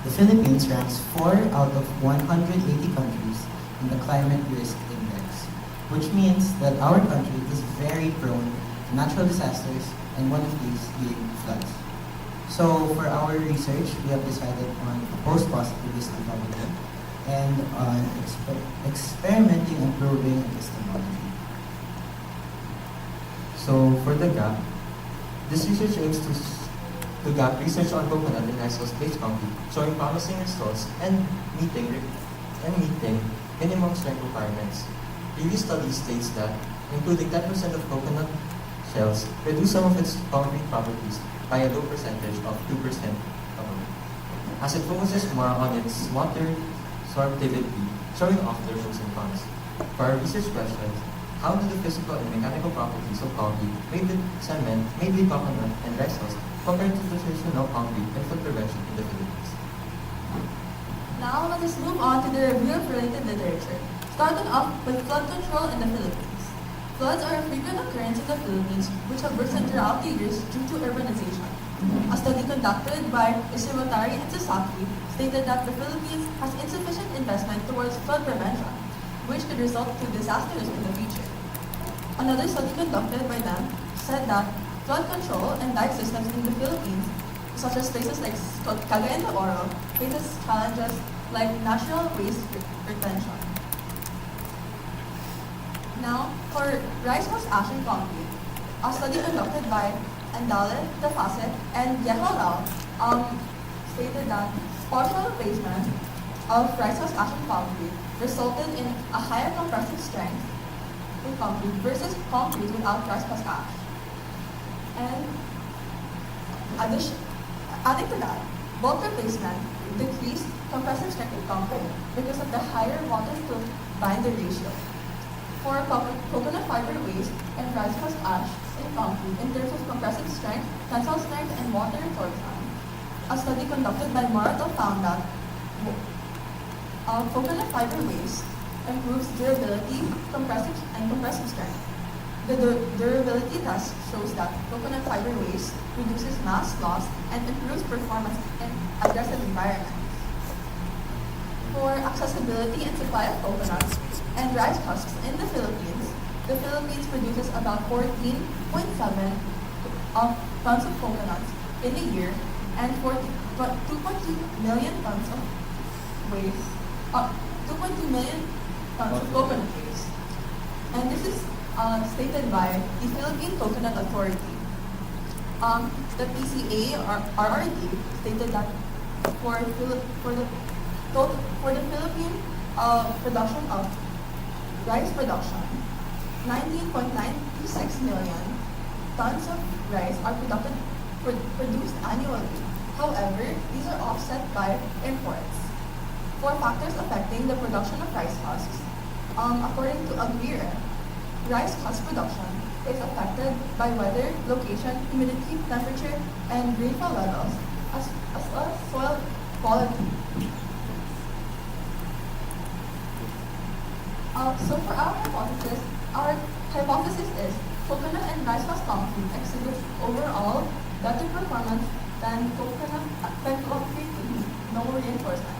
the Philippines ranks 4 out of 180 countries in the Climate Risk Index, which means that our country is very prone to natural disasters, and one of these being floods. So for our research, we have decided on a post-positivist methodology and on experimenting and proving epistemology. So for the gap, this research aims to gap research on coconut and rice husk-based concrete, showing promising results and meeting minimum strength requirements. Previous studies states that including 10% of coconut shells reduce some of its concrete properties by a low percentage of 2% alone, as it focuses more on its water sorptivity, showing off their pros and cons. For our research questions, how do the physical and mechanical properties of concrete made with cement, made with coconut, and rice husk compare to the traditional concrete and flood prevention in the Philippines? Now let us move on to the review of related literature, starting off with flood control in the Philippines. Floods are a frequent occurrence in the Philippines, which have worsened throughout the years due to urbanization. A study conducted by Isiwatari and Sasaki stated that the Philippines has insufficient investment towards flood prevention, which could result to disasters in the future. Another study conducted by them said that flood control and dike systems in the Philippines, such as places like Cagayan de Oro, faces challenges like natural waste retention. Now, for rice husk ash and concrete, a study conducted by Andale, De Facet, and Yeholao stated that partial replacement of rice husk ash and concrete resulted in a higher compressive strength in concrete versus concrete without rice husk ash. And adding to that, bulk replacement decreased compressive strength in concrete because of the higher water to binder ratio. For coconut fiber waste and rice husk ash in concrete in terms of compressive strength, tensile strength, and water resorption, a study conducted by Morato found that coconut fiber waste improves durability, compressive strength. The durability test shows that coconut fiber waste reduces mass loss and improves performance in aggressive environments. For accessibility and supply of coconuts and rice husks in the Philippines produces about 14.7 tons of coconuts in a year and 2.2 million tons of waste, 2.2 million tons of coconut waste. And this is stated by the Philippine Coconut Authority. The PCA or RRD stated that for the Philippine production of Rice production. 19.926 million tons of rice are produced annually. However, these are offset by imports. For factors affecting the production of rice husks, according to Agrier, rice husk production is affected by weather, location, humidity, temperature, and rainfall levels, as well as soil quality. So for our hypothesis is coconut and rice husk concrete exhibits overall better performance than concrete with no reinforcement.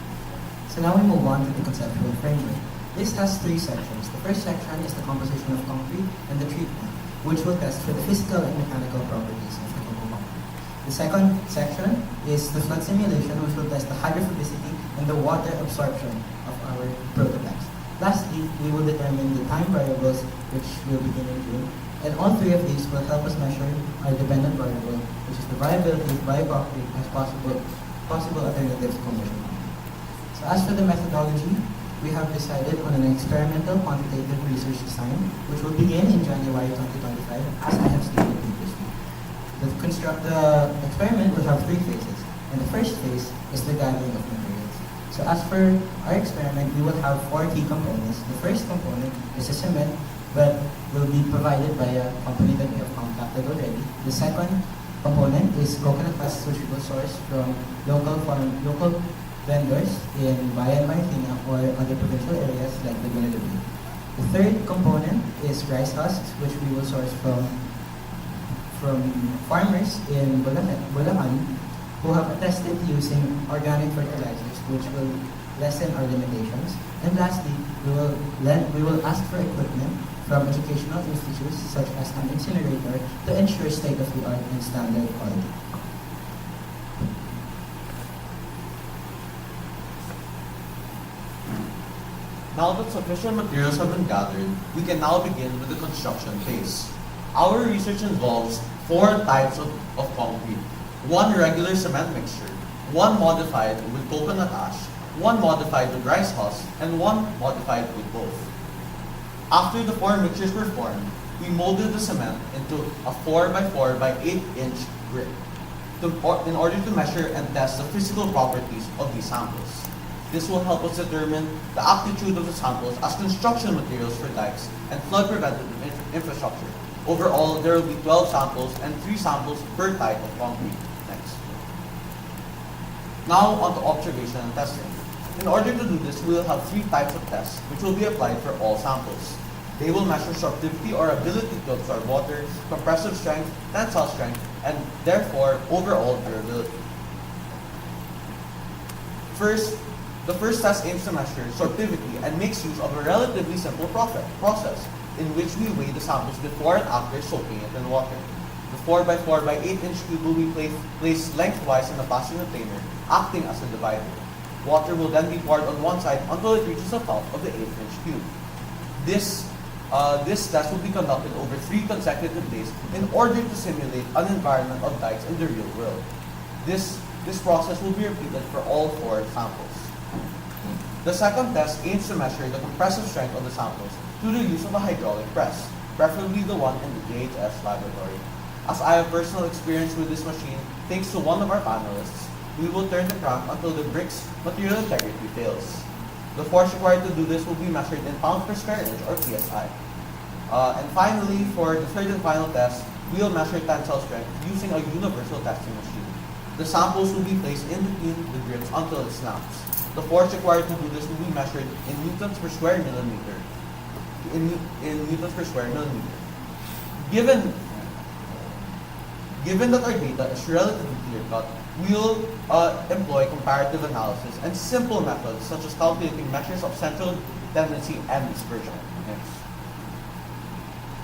So now we move on to the conceptual framework. This has three sections. The first section is the composition of concrete and the treatment, which will test for the physical and mechanical properties of the cocoa concrete. The second section is the flood simulation, which will test the hydrophobicity and the water absorption of our prototypes. Lastly, we will determine the time variables, which will begin in June, and all three of these will help us measure our dependent variable, which is the viability of bioconcrete as possible alternatives to commercial concrete. So as for the methodology, we have decided on an experimental quantitative research design, which will begin in January 2025, as I have stated previously. The experiment will have three phases, and the first phase is the gathering of materials. So as for our experiment, we will have four key components. The first component is a cement that will be provided by a company that we have contacted already. The second component is coconut husks, which we will source from local vendors in Bayan Marikina or other provincial areas like the Manila Bay. The third component is rice husks, which we will source from farmers in Bulacan who have attested using organic fertilizers, which will lessen our limitations. And lastly, we will ask for equipment from educational institutes such as an incinerator to ensure state-of-the-art and standard quality. Now that sufficient materials have been gathered, we can now begin with the construction phase. Our research involves four types of concrete. One regular cement mixture, one modified with coconut ash, one modified with rice husk, and one modified with both. After the four mixtures were formed, we molded the cement into a 4x4 by 8-inch brick in order to measure and test the physical properties of these samples. This will help us determine the aptitude of the samples as construction materials for dikes and flood preventative infrastructure. Overall, there will be 12 samples and 3 samples per type of concrete. Next. Now on to observation and testing. In order to do this, we will have 3 types of tests which will be applied for all samples. They will measure sorptivity or ability to absorb water, compressive strength, tensile strength, and therefore overall durability. The first test aims to measure sorptivity and makes use of a relatively simple process in which we weigh the samples before and after soaking it in water. The 4x4 by 8-inch cube will be placed lengthwise in a plastic container, acting as a divider. Water will then be poured on one side until it reaches the top of the 8-inch cube. This test will be conducted over 3 consecutive days in order to simulate an environment of dikes in the real world. This process will be repeated for all 4 samples. The second test aims to measure the compressive strength of the samples through the use of a hydraulic press, preferably the one in the JHS laboratory. As I have personal experience with this machine, thanks to one of our panelists, we will turn the crank until the brick's material integrity fails. The force required to do this will be measured in pounds per square inch or PSI. And finally, for the third and final test, we will measure tensile strength using a universal testing machine. The samples will be placed in between the grips until it snaps. The force required to do this will be measured in newtons per square millimeter. Given that our data is relatively clear-cut, we will employ comparative analysis and simple methods such as calculating measures of central tendency and dispersion. Next.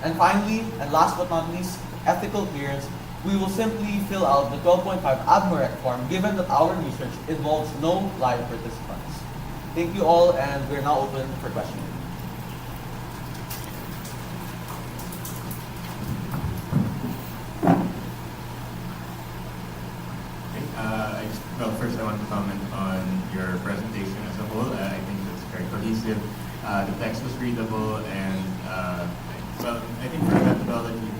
And finally, and last but not least, ethical clearance. We will simply fill out the 12.5 ADMOREC form given that our research involves no live participants. Thank you all, and we're now open for questions. Well, first I want to comment on your presentation as a whole. I think it's very cohesive. the text was readable, and well, I think for methodology,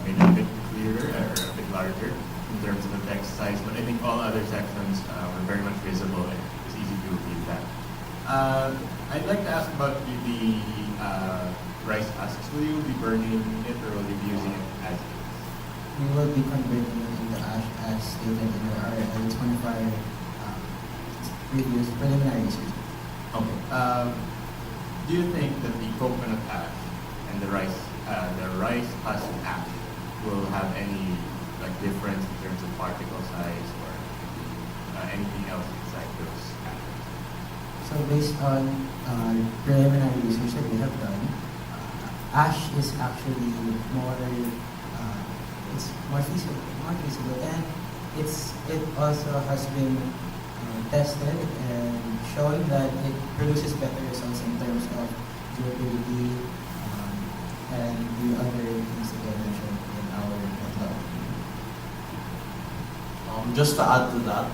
made it a bit clearer or a bit larger in terms of the text size. But I think all other sections were very much visible, and it was easy to read that. I'd like to ask about the rice husks. Will you be burning it, or will you be using it as is? We will be converting it into ash as stated in our L25 previous preliminary research. Okay. Do you think that the coconut ash and the rice husk ash will have any difference in terms of particle size or anything else inside those ashes? So based on preliminary research that we have done, ash is actually it's more feasible, and it also has been tested and showing that it produces better results in terms of durability and the other things that I mentioned in our methodology. Just to add to that,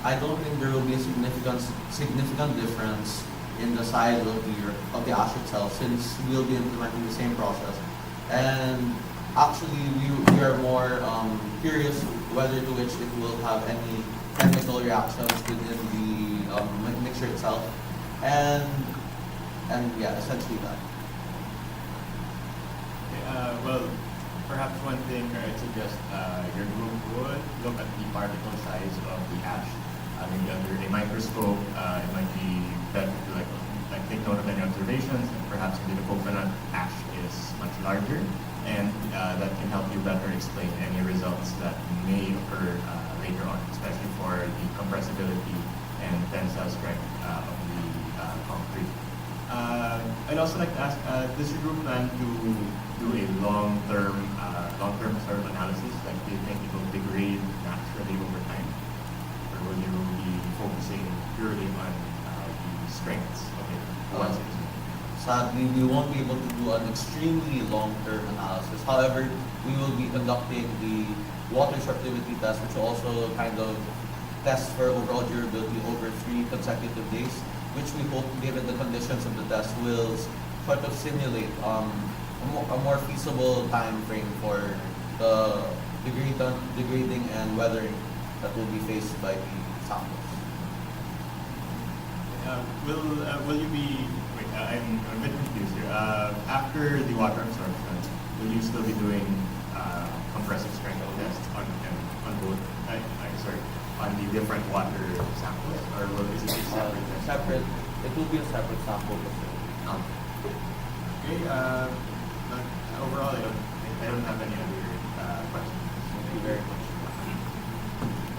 I don't think there will be a significant difference in the size of the ash itself, since we'll be implementing the same process. And actually, we are more curious whether to which it will have any chemical reactions within the mixture itself, and yeah, essentially that. Okay, well, perhaps one thing I'd suggest your group would look at the particle size of the ash. Maybe under a microscope, it might be better to take note of any observations, and perhaps maybe the coconut ash is much larger, and that can help you better explain any results that may occur later on, especially for the compressibility and tensile strength of the concrete. I'd also like to ask, does your group plan to do a long-term sort of analysis? Do you think it will degrade naturally over time, or will you be focusing purely on the strengths of it once it's made? Sadly, we won't be able to do an extremely long-term analysis. However, we will be conducting the water sorptivity test, which will also kind of test for overall durability over 3 consecutive days, which we hope, given the conditions of the test, will sort of simulate a more feasible time frame for the degrading and weathering that will be faced by the samples. Will you be? Wait, I'm a bit confused here. After the water absorption, will you still be doing compressive strength tests on both? On the different water samples, or is it a separate test? Separate. It will be a separate sample. Okay. But overall, I don't have any other questions. Thank you very much.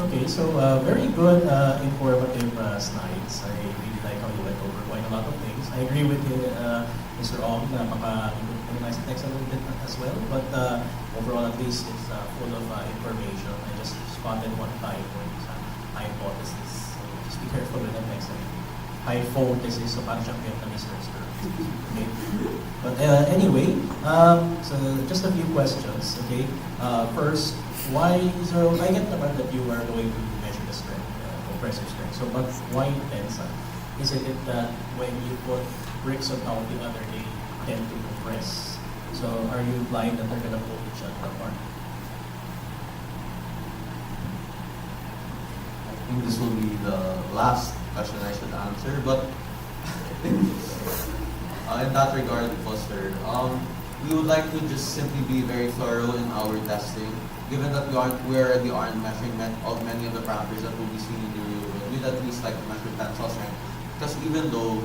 Okay, so very good informative slides. I really like how you went over quite a lot of things. I agree with you, Mr. Ong, na maka-organize the text a little bit as well, but overall at least it's full of information. I just spotted one typo, hypothesis. So just be careful with the text. Hypothesis, so parang siyang Vietnamese restaurant. Okay. But anyway, so just a few questions. Okay. First, why? So I get naman that you are going to measure the strength, compressive strength. So, but why tensile? Is it that when you put bricks on top of the other, they tend to compress? So, are you implying that they're gonna pull each other apart? I think this will be the last question I should answer, but in that regard, Foster, we would like to just simply be very thorough in our testing, given that we already aren't measuring of many of the parameters that will be seen in the real world. We'd at least like to measure tensile strength, because even though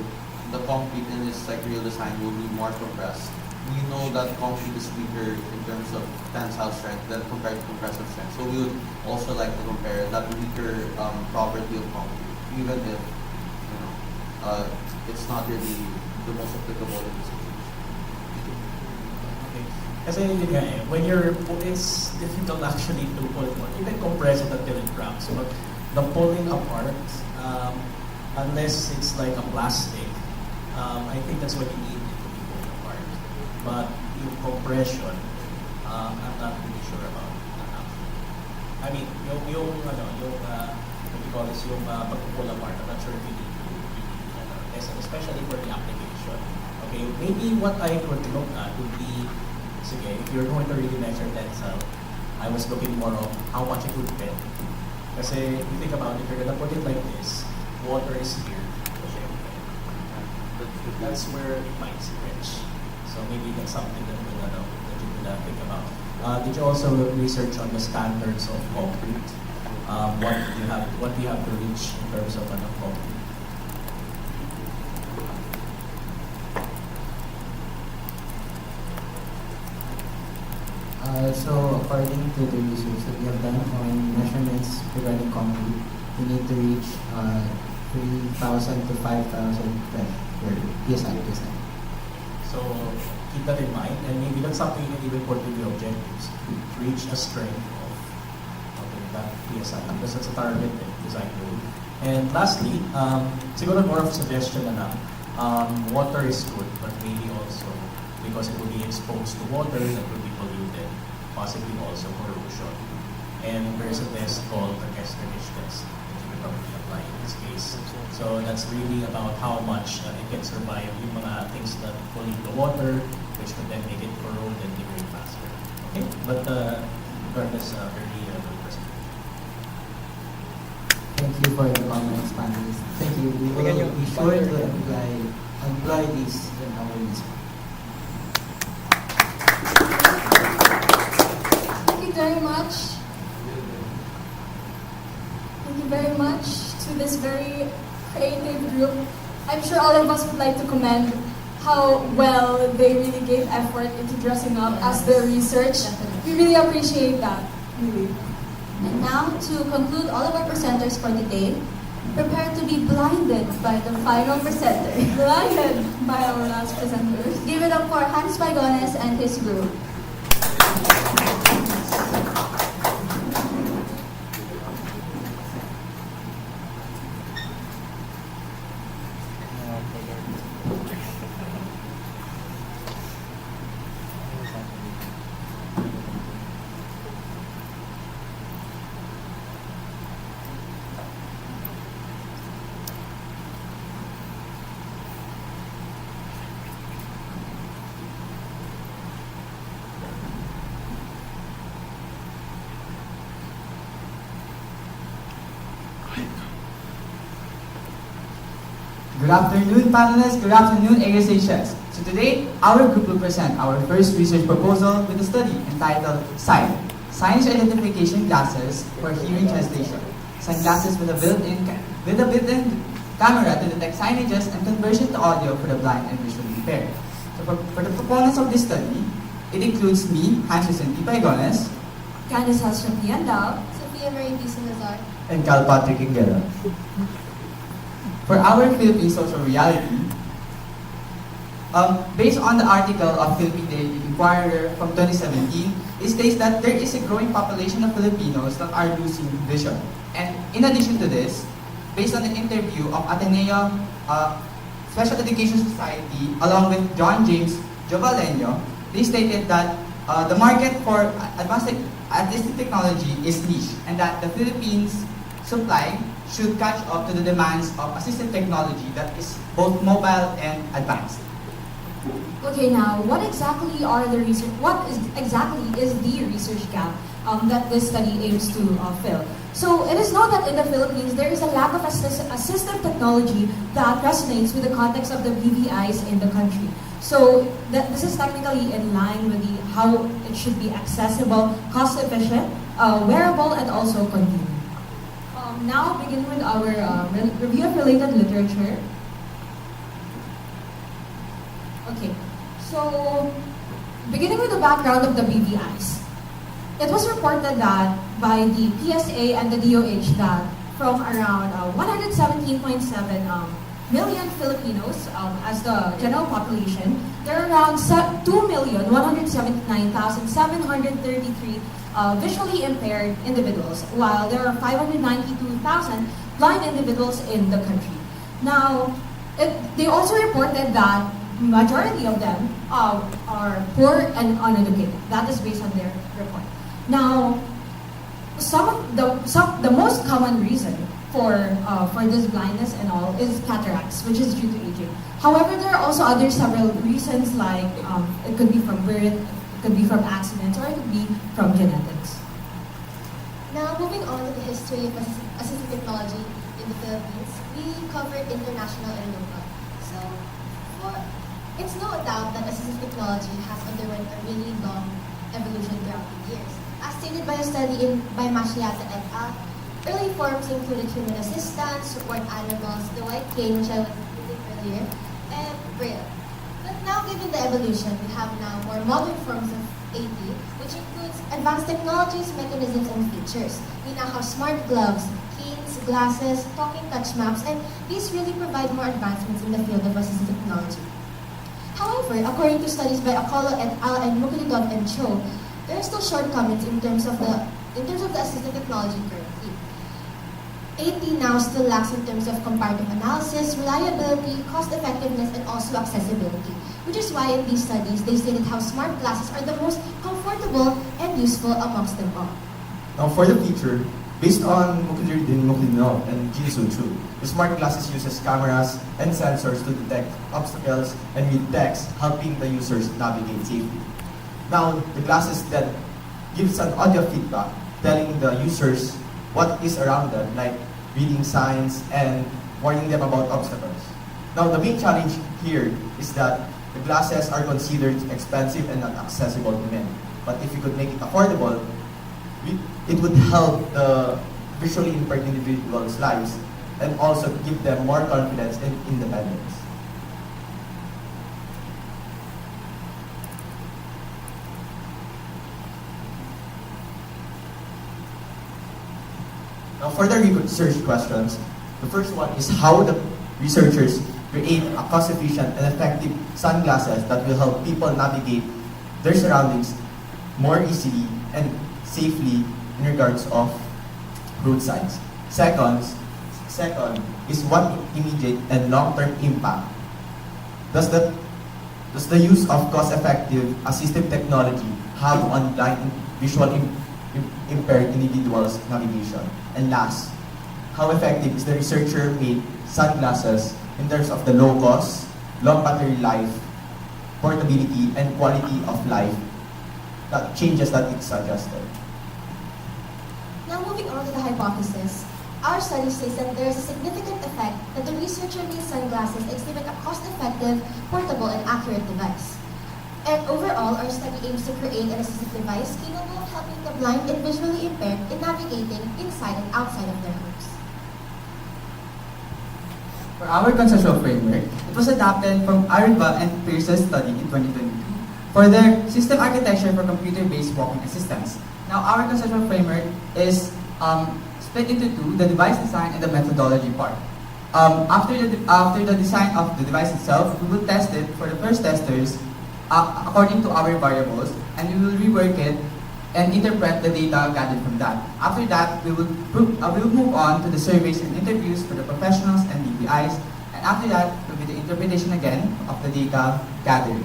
the concrete in its real design will be more compressed, we know that concrete is weaker in terms of tensile strength than compared to compressive strength. So we would also like to compare that weaker property of concrete, even if it's not really the most applicable in this situation. Okay. Kasi yun nga when it's difficult actually to pull it apart. You can compress it until it cracks. But the pulling apart, unless it's like a plastic, I think that's what you need to be pulled apart. But yung compression, I'm not really sure about that. I mean, what do you call this, yung pag-pull apart, I'm not sure if you need to test it, especially for the application. pollution. Okay, maybe what I could look at would be, sige, if you're going to really measure tensile, I was looking more of how much it would bend. Kasi if you think about it, you're gonna put it like this, water is here. Okay. That's where it might stretch. So maybe that's something that you could think about. Did you also research on the standards of concrete? What do you have to reach in terms of concrete? So according to the research that we have done on measurements regarding concrete, we need to reach 3,000 to 5,000 per PSI. So keep that in mind, and maybe that's something you can even put in the objectives to reach a strength of that PSI, because that's a target design goal. And lastly, siguro more of a suggestion na lang, water is good, but maybe also because it will be exposed to water that will be polluted, possibly also corrosion. And there's a test called the Kester-Nish test that you can probably apply in this case. So that's really about how much it can survive yung mga things that pollute the water, which could then make it corrode and degrade faster. Okay, but regardless, very good presentation. Thank you for the comments, panelists. Thank you. We will be sure to employ these in our research. Thank you very much. Thank you very much to this very creative group. I'm sure all of us would like to commend how well they really gave effort into dressing up as their research. We really appreciate that, really. And now, to conclude all of our presenters for today, prepare to be blinded by the final presenter. Blinded by our last presenters. Give it up for Hans Paigones and his group. Good afternoon, panelists. Good afternoon, ASHS. So today, our group will present our first research proposal with a study entitled SIGN, Signage Identification Glasses for Hearing Translation. Sunglasses with a built-in camera to detect signages and conversion to audio for the blind and visually impaired. So for the proponents of this study, it includes me, Hans Vicente Paigones, Candice Hasrapianda, Sophia Marie P. Salazar, and Cal Patrick Higuera. For our Philippine social reality, based on the article of Philippine Daily Inquirer from 2017, it states that there is a growing population of Filipinos that are losing vision. And in addition to this, based on the interview of Ateneo Special Education Society along with John James Jovaleno, they stated that the market for advanced assistive technology is niche and that the Philippines supply should catch up to the demands of assistive technology that is both mobile and advanced. Okay, now what exactly is the research gap that this study aims to fill? So it is known that in the Philippines there is a lack of assistive technology that resonates with the context of the BVIs in the country. So this is technically in line with how it should be accessible, cost efficient, wearable, and also convenient. Now, beginning with our review of related literature. Okay, so beginning with the background of the BVIs. It was reported that by the PSA and the DOH that from around 117.7 million Filipinos as the general population, there are around 2,179,733 visually impaired individuals, while there are 592,000 blind individuals in the country. Now, they also reported that majority of them are poor and uneducated. That is based on their report. Now, the most common reason for this blindness and all is cataracts, which is due to aging. However, there are also other several reasons, like it could be from birth, it could be from accidents, or it could be from genetics. Now, moving on to the history of assistive technology in the Philippines, we covered international and local. So, it's no doubt that assistive technology has underwent a really long evolution throughout the years. As stated by a study by Mashiata et al., early forms included human assistance, support animals, the white cane, which I was using earlier, and braille. But now, given the evolution, we have now more modern forms of AD, which includes advanced technologies, mechanisms, and features. We now have smart gloves, canes, glasses, talking touch maps, and these really provide more advancements in the field of assistive technology. However, according to studies by Akolo et al. And Mukulidov and Cho, there are still shortcomings in terms of the assistive technology currently. AT now still lacks in terms of comparative analysis, reliability, cost-effectiveness, and also accessibility, which is why in these studies they stated how smart glasses are the most comfortable and useful amongst them all. Now for the future, based on Mukulidov and Jinsu Chu, the smart glasses uses cameras and sensors to detect obstacles and read text, helping the users navigate safely. Now, the glasses that gives an audio feedback, telling the users what is around them, like reading signs and warning them about obstacles. Now, the main challenge here is that the glasses are considered expensive and not accessible to many. But if you could make it affordable, it would help the visually impaired individuals' lives and also give them more confidence and independence. Now for the research questions, the first one is how the researchers create a cost-efficient and effective sunglasses that will help people navigate their surroundings more easily and safely in regards of road signs. Second is what immediate and long-term impact does the use of cost-effective assistive technology have on blind visual impaired individuals' navigation? And last, how effective is the researcher-made sunglasses in terms of the low cost, long battery life, portability, and quality of life that changes that it suggested? Now moving on to the hypothesis, our study says that there is a significant effect that the researcher-made sunglasses exhibit a cost-effective, portable, and accurate device. And overall, our study aims to create an assistive device capable of helping the blind and visually impaired in navigating inside and outside of their homes. For our conceptual framework, it was adapted from Ariba and Pierce's study in 2022 for their system architecture for computer-based walking assistance. Now, our conceptual framework is split into two, the device design and the methodology part. After the design of the device itself, we will test it for the first testers according to our variables, and we will rework it and interpret the data gathered from that. After that, we will move on to the surveys and interviews for the professionals and DPIs, and after that will be the interpretation again of the data gathered.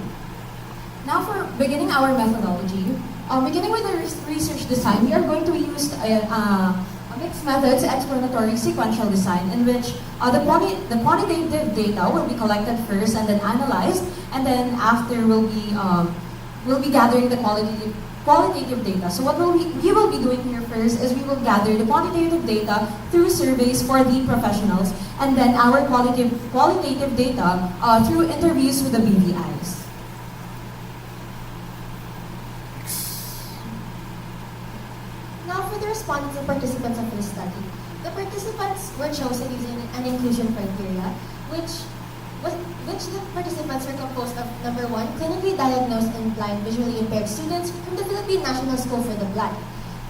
Now for beginning our methodology, beginning with the research design, we are going to use a mixed methods explanatory sequential design in which the quantitative data will be collected first and then analyzed, and then after we'll be gathering the qualitative data. So what we will be doing here first is we will gather the quantitative data through surveys for the professionals, and then our qualitative data through interviews with the BVIs. Now for the respondents and participants of this study, the participants were chosen using an inclusion criteria, which the participants are composed of, number one, clinically diagnosed and blind visually impaired students from the Philippine National School for the Blind.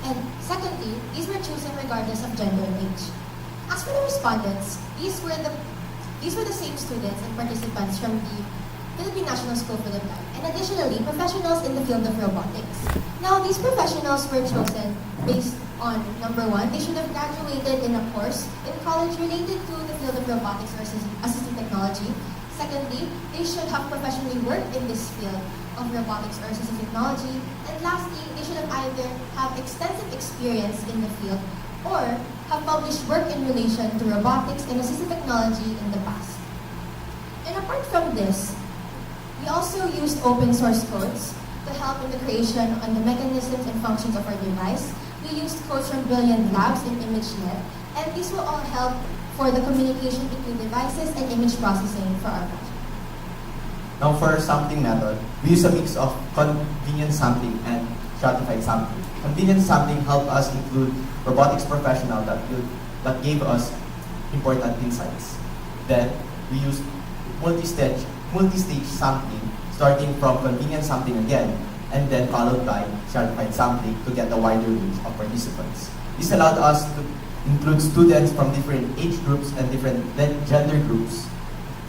And secondly, these were chosen regardless of gender and age. As for the respondents, these were the same students and participants from the Philippine National School for the Blind, and additionally, professionals in the field of robotics. Now, these professionals were chosen based on, number one, they should have graduated in a course in college related to the field of robotics or assistive technology. Secondly, they should have professionally worked in this field of robotics or assistive technology. And lastly, they should have either have extensive experience in the field or have published work in relation to robotics and assistive technology in the past. And apart from this, we also used open source codes to help in the creation on the mechanisms and functions of our device. We used codes from Brilliant Labs and ImageNet, and these will all help for the communication between devices and image processing for our project. Now for sampling method, we use a mix of convenient sampling and stratified sampling. Convenient sampling helped us include robotics professional that gave us important insights. Then we used multi-stage sampling, starting from convenient sampling again, and then followed by stratified sampling to get a wider range of participants. This allowed us to include students from different age groups and different gender groups,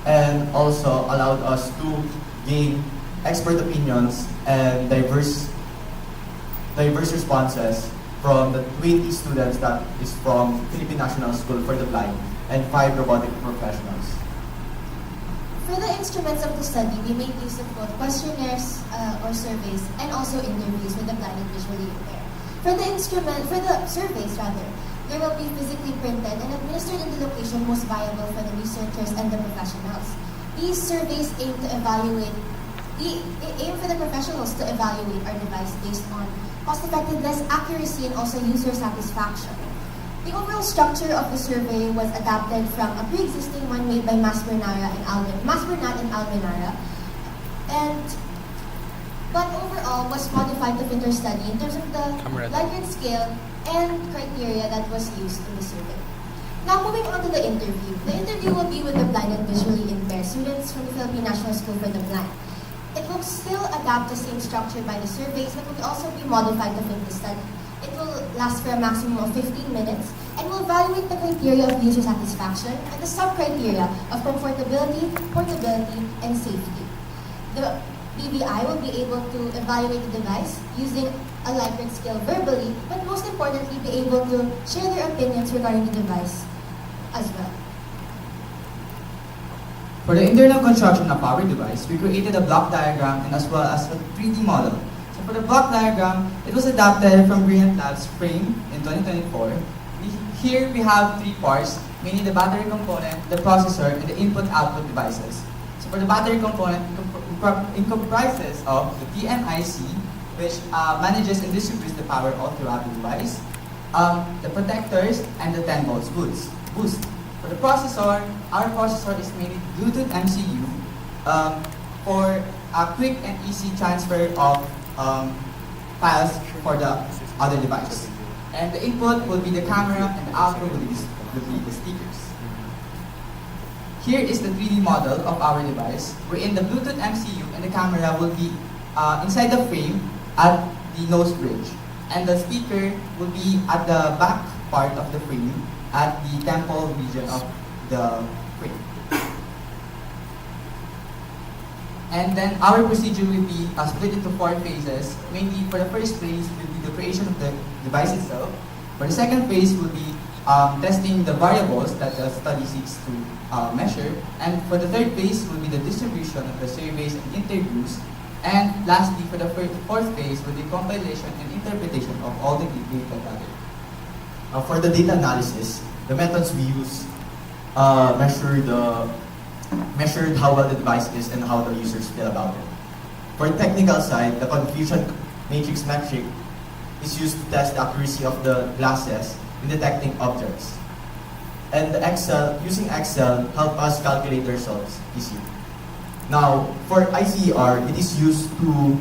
and also allowed us to gain expert opinions and diverse responses from the 20 students that is from Philippine National School for the Blind and 5 robotic professionals. For the instruments of the study, we made use of both questionnaires or surveys and also interviews with the blind and visually impaired. For the surveys, they will be physically printed and administered in the location most viable for the researchers and the professionals. These surveys aim for the professionals to evaluate our device based on cost-effectiveness, accuracy, and also user satisfaction. The overall structure of the survey was adapted from a pre-existing one made by Masbernat and Almenara, but overall was modified to fit our study in terms of the Likert scale and criteria that was used in the survey. Now moving on to the interview. The interview will be with the blind and visually impaired students from the Philippine National School for the Blind. It will still adapt the same structure by the surveys, but will also be modified to fit the study. It will last for a maximum of 15 minutes and will evaluate the criteria of user satisfaction and the sub-criteria of comfortability, portability, and safety. The BBI will be able to evaluate the device using a Likert scale verbally, but most importantly, be able to share their opinions regarding the device as well. For the internal construction of our device, we created a block diagram and as well as a 3D model. So for the block diagram, it was adapted from Brilliant Labs Frame in 2024. Here we have 3 parts, mainly the battery component, the processor, and the input-output devices. So for the battery component, it comprises of the DMIC, which manages and distributes the power all throughout the device, the protectors, and the 10 volts boost. For the processor, our processor is mainly Bluetooth MCU for a quick and easy transfer of files for the other device. And the input will be the camera and the output will be the speakers. Here is the 3D model of our device, wherein the Bluetooth MCU and the camera will be inside the frame at the nose bridge. And the speaker will be at the back part of the frame at the temple region of the frame. And then our procedure will be split into 4 phases. Mainly for the first phase will be the creation of the device itself. For the second phase will be testing the variables that the study seeks to measure. And for the third phase will be the distribution of the surveys and interviews. And lastly, for the fourth phase will be compilation and interpretation of all the data gathered. For the data analysis, the methods we use measured how well the device is and how the users feel about it. For the technical side, the confusion matrix metric is used to test the accuracy of the glasses in detecting objects. And using Excel help us calculate the results easily. Now, for ICER, it is used to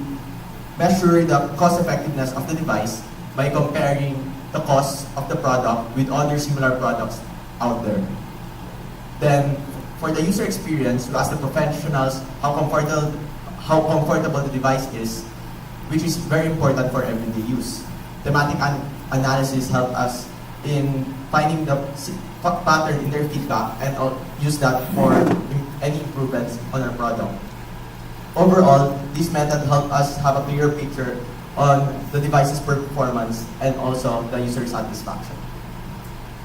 measure the cost effectiveness of the device by comparing the cost of the product with other similar products out there. Then, for the user experience, we ask the professionals how comfortable the device is, which is very important for everyday use. Thematic analysis help us in finding the pattern in their feedback and use that for any improvements on our product. Overall, this method help us have a clearer picture on the device's performance and also the user satisfaction.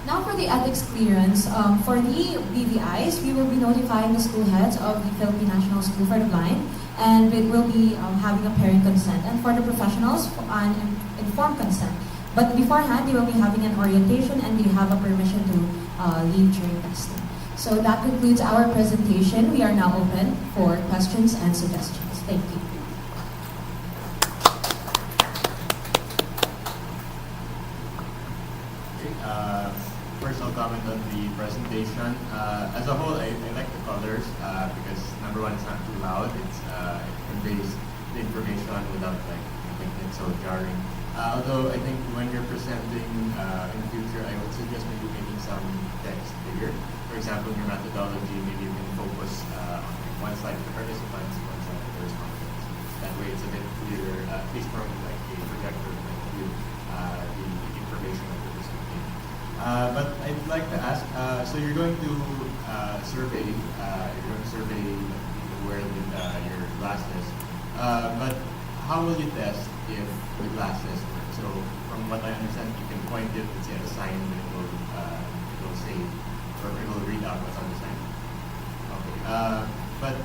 Now for the ethics clearance, for the BVIs, we will be notifying the school heads of the Philippine National School for the Blind, and it will be having a parent consent. And for the professionals, an informed consent. But beforehand, they will be having an orientation and they have a permission to leave during testing. So that concludes our presentation. We are now open for questions and suggestions. Thank you. Okay, first I'll comment on the presentation. As a whole, I like the colors because number one, it's not too loud. It conveys the information without making it so jarring. Although I think when you're presenting in the future, I would suggest maybe making some text bigger. For example, in your methodology, maybe you can focus on one slide for the participants, one slide for the respondents. That way it's a bit clearer, at least from a projector point of view, the information that you're presenting. But I'd like to ask, so you're going to survey, people wear your glasses, but how will you test if the glasses work? So from what I understand, you can point it and see a sign and it will say, or it will read out what's on the sign. Okay. But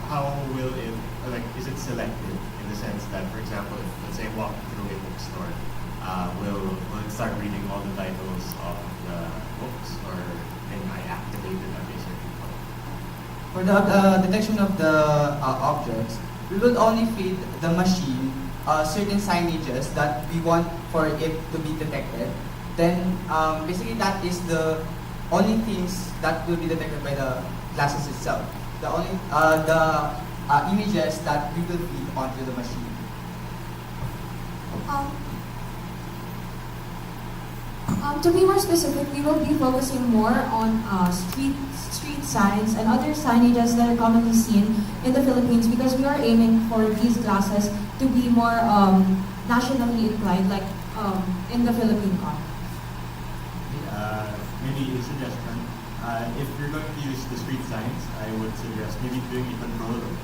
how will it, is it selective in the sense that, for example, if, let's say, I walk through a bookstore, will it start reading all the titles of the books, or can I activate it at a certain point? For the detection of the objects, we will only feed the machine certain signages that we want for it to be detected. Then basically that is the only things that will be detected by the glasses itself. The only images that we will feed onto the machine. To be more specific, we will be focusing more on street signs and other signages that are commonly seen in the Philippines because we are aiming for these glasses to be more nationally inclined, like in the Philippine context. Maybe a suggestion. If you're going to use the street signs, I would suggest maybe doing a control of the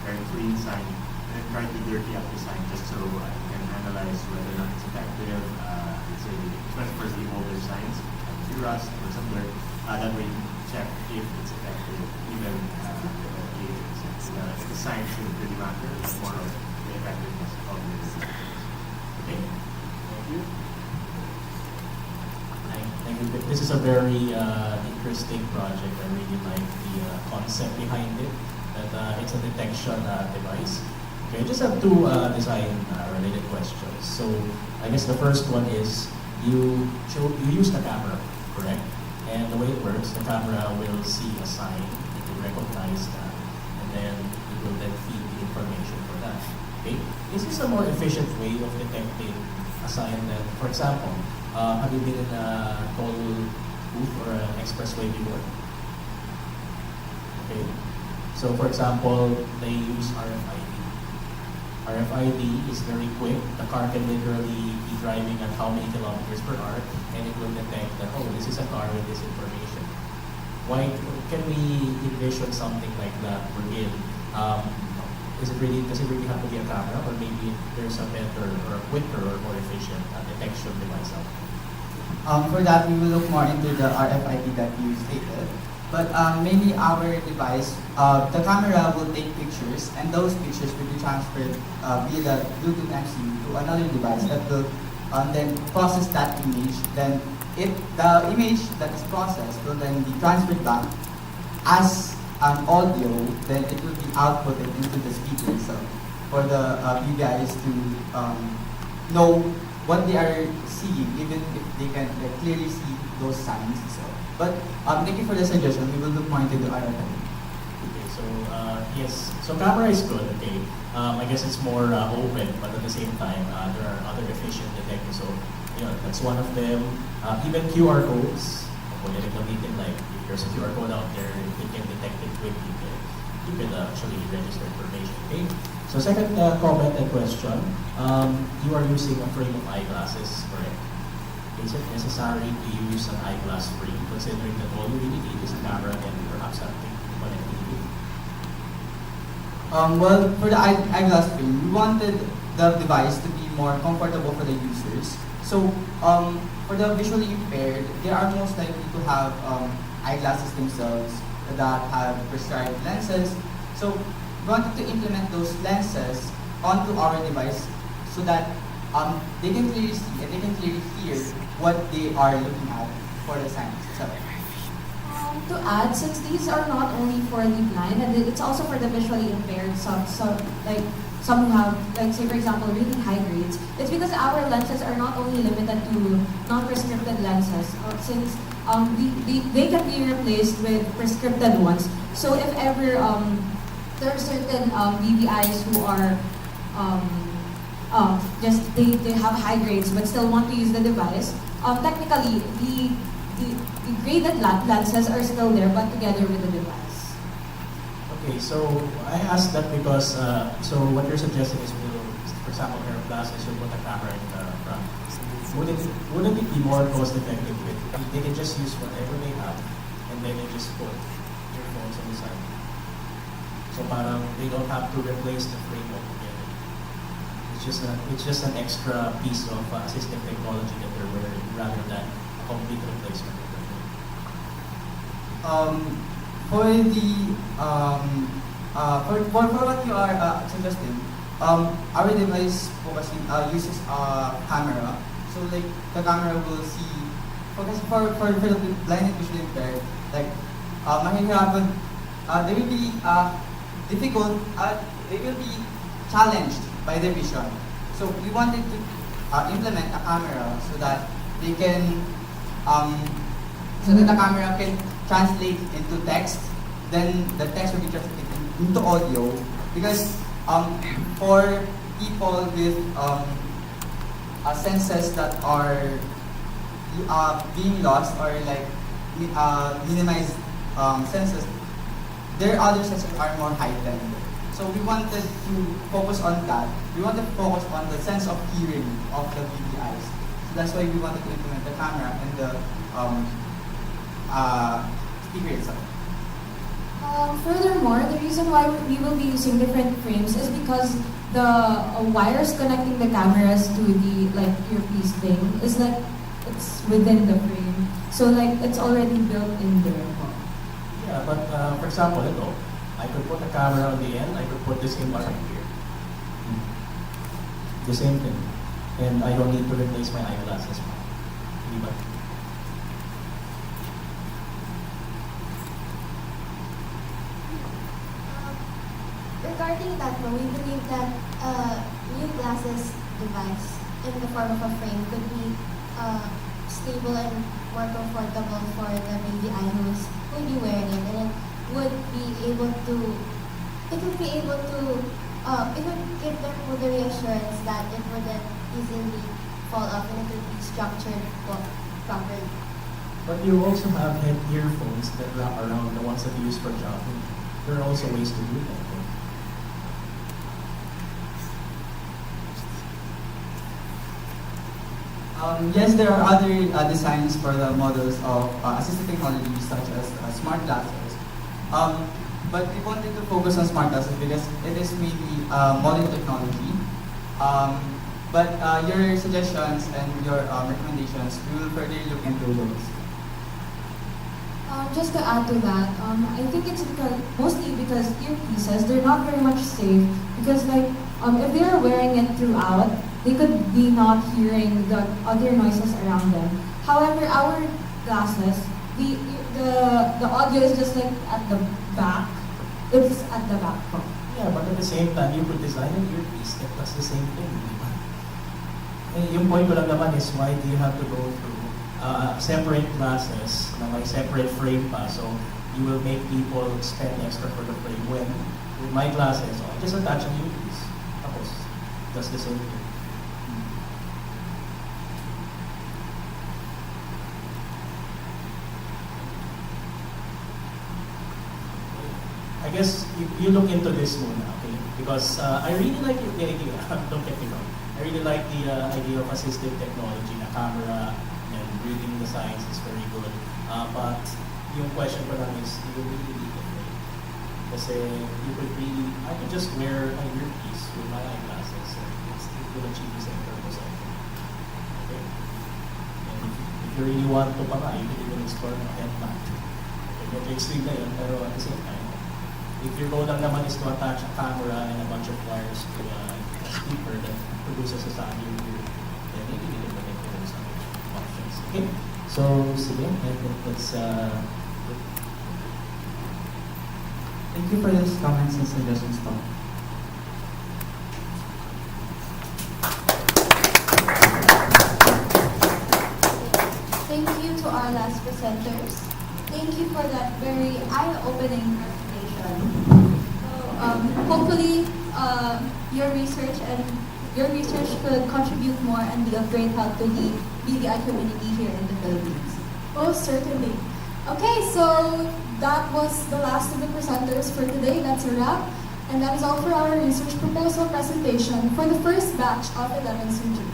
very clean sign and then try to dirty up the sign just so I can analyze whether or not it's effective. Let's say, especially for the older signs, like seagrass or similar. That way you can check if it's effective, even if the sign shouldn't really matter. It's more of the effectiveness of the design. Okay? Thank you. Thank you. This is a very interesting project. I really like the concept behind it. That it's a detection device. Okay, I just have two design-related questions. So I guess the first one is you use the camera, correct? And the way it works, the camera will see a sign, it will recognize that, and then it will then feed the information for that. Okay, is this a more efficient way of detecting a sign that, for example, have you been in a toll booth or an expressway before? Okay. So for example, they use RFID. RFID is very quick. The car can literally be driving at how many kilometers per hour, and it will detect that, oh, this is a car with this information. Why can we envision something like that wherein does it really have to be a camera, or maybe there's a better or a quicker or more efficient detection device out there? For that, we will look more into the RFID that you stated. But mainly our device, the camera will take pictures, and those pictures will be transferred via the Bluetooth MC to another device that will then process that image. Then the image that is processed will then be transferred back as an audio, then it will be outputted into the speaker itself for the PBIs to know what they are seeing, even if they can clearly see those signs. So, but thank you for the suggestion. We will look more into the RFID. Okay, so yes, so camera is good. Okay, I guess it's more open, but at the same time, there are other efficient detectors. So, that's one of them. Even QR codes. Like if there's a QR code out there, it can detect it quickly. You can actually register information. Okay. So second comment and question. You are using a frame of eyeglasses, correct? Is it necessary to use an eyeglass frame, considering that all you really need is a camera and perhaps something connectivity? Well, for the eyeglass frame, we wanted the device to be more comfortable for the users. So, for the visually impaired, they are most likely to have eyeglasses themselves that have prescribed lenses. So, we wanted to implement those lenses onto our device so that they can clearly see and they can clearly hear what they are looking at for the signs itself. To add, since these are not only for the blind, and it's also for the visually impaired, like some who have, like say for example, really high grades, it's because our lenses are not only limited to non-prescripted lenses, since they can be replaced with prescripted ones. So if ever there are certain BBIs who are just they have high grades but still want to use the device, technically the graded lenses are still there but together with the device. Okay, so I asked that because, so what you're suggesting is, for example, pair of glasses, you put a camera in the front. Wouldn't it be more cost effective if they can just use whatever they have and then they just put earphones on the side? So parang they don't have to replace the frame altogether. It's just an extra piece of assistive technology that they're wearing rather than a complete replacement of their frame. For what you are suggesting, our device uses a camera. So like the camera will see, because for the blind and visually impaired, like mahihirapan, they will be difficult, they will be challenged by their vision. So we wanted to implement a camera so that they can, so that the camera can translate into text, then the text will be translated into audio. Because for people with senses that are being lost or like minimized senses, their other senses are more heightened. So we wanted to focus on that. We wanted to focus on the sense of hearing of the BBIs. So that's why we wanted to implement the camera and the speaker itself. Furthermore, the reason why we will be using different frames is because the wires connecting the cameras to the like earpiece thing is like it's within the frame, so like it's already built in there. Yeah, but for example, I could put a camera on the end. I could put this in right here. The same thing, and I don't need to replace my eyeglasses. Diba? Regarding that, we believe that new glasses device in the form of a frame could be stable and more comfortable for the baby eye who will be wearing it, and it would be able to, it would give them the reassurance that it wouldn't easily fall off and it would be structured properly. But you also have head earphones that wrap around, the ones that you use for jogging. There are also ways to do that. Yes, there are other designs for the models of assistive technologies such as smart glasses. But we wanted to focus on smart glasses because it is mainly modern technology. But your suggestions and your recommendations, we will further look into those. Just to add to that, I think it's mostly because earpieces, they're not very much safe because like if they are wearing it throughout, they could be not hearing the other noises around them. However, our glasses, the audio is just like at the back. It's at the back. Yeah, but at the same time, you could design an earpiece that does the same thing. Yung point ko lang naman is why do you have to go through separate glasses na may separate frame pa, so you will make people spend extra for the frame when with my glasses, I just attach an earpiece. Tapos, does the same thing. I guess you look into this muna, okay? Because I really like the idea, don't get me wrong. I really like the idea of assistive technology, na camera, and reading the signs is very good. But yung question ko lang is, do you really need a frame? Kasi you could really, I could just wear an earpiece with my eyeglasses and it will achieve the same purpose, I think. Okay? And if you really want to pa you can even explore a headlamp. Okay, medyo extreme na yun, pero at the same time, if your goal lang naman is to attach a camera and a bunch of wires to speaker that produces a sunny view, then maybe we can look into those other options. Okay, so sige, I think that's Thank you for those comments and suggestions, Tom. Thank you to our last presenters. Thank you for that very eye-opening presentation. So, hopefully, your research could contribute more and be of great help to the BVI community here in the Philippines. Oh, certainly. Okay, so that was the last of the presenters for today. That's a wrap. And that is all for our research proposal presentation for the first batch of 11 Tsuji.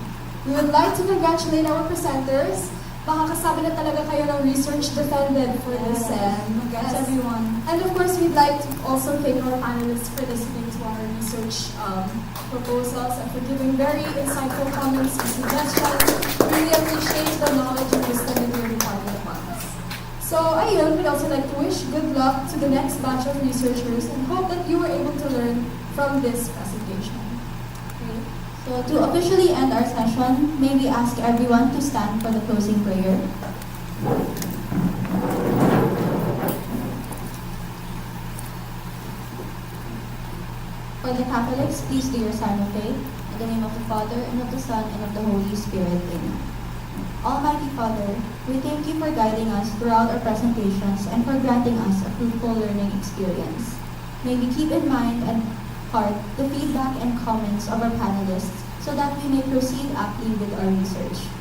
We would like to congratulate our presenters. Makakasama na talaga kayo ng research defended for this sem. Congrats, everyone. And of course, we'd like to also thank our panelists for listening to our research proposals and for giving very insightful comments and suggestions. Really appreciate the knowledge and wisdom that you're imparting upon us. So, ayun, we'd also like to wish good luck to the next batch of researchers and hope that you were able to learn from this presentation. So to officially end our session, may we ask everyone to stand for the closing prayer. For the Catholics, please do your sign of faith. In the name of the Father, and of the Son, and of the Holy Spirit. Amen. Almighty Father, we thank you for guiding us throughout our presentations and for granting us a fruitful learning experience. May we keep in mind and heart the feedback and comments of our panelists so that we may proceed aptly with our research.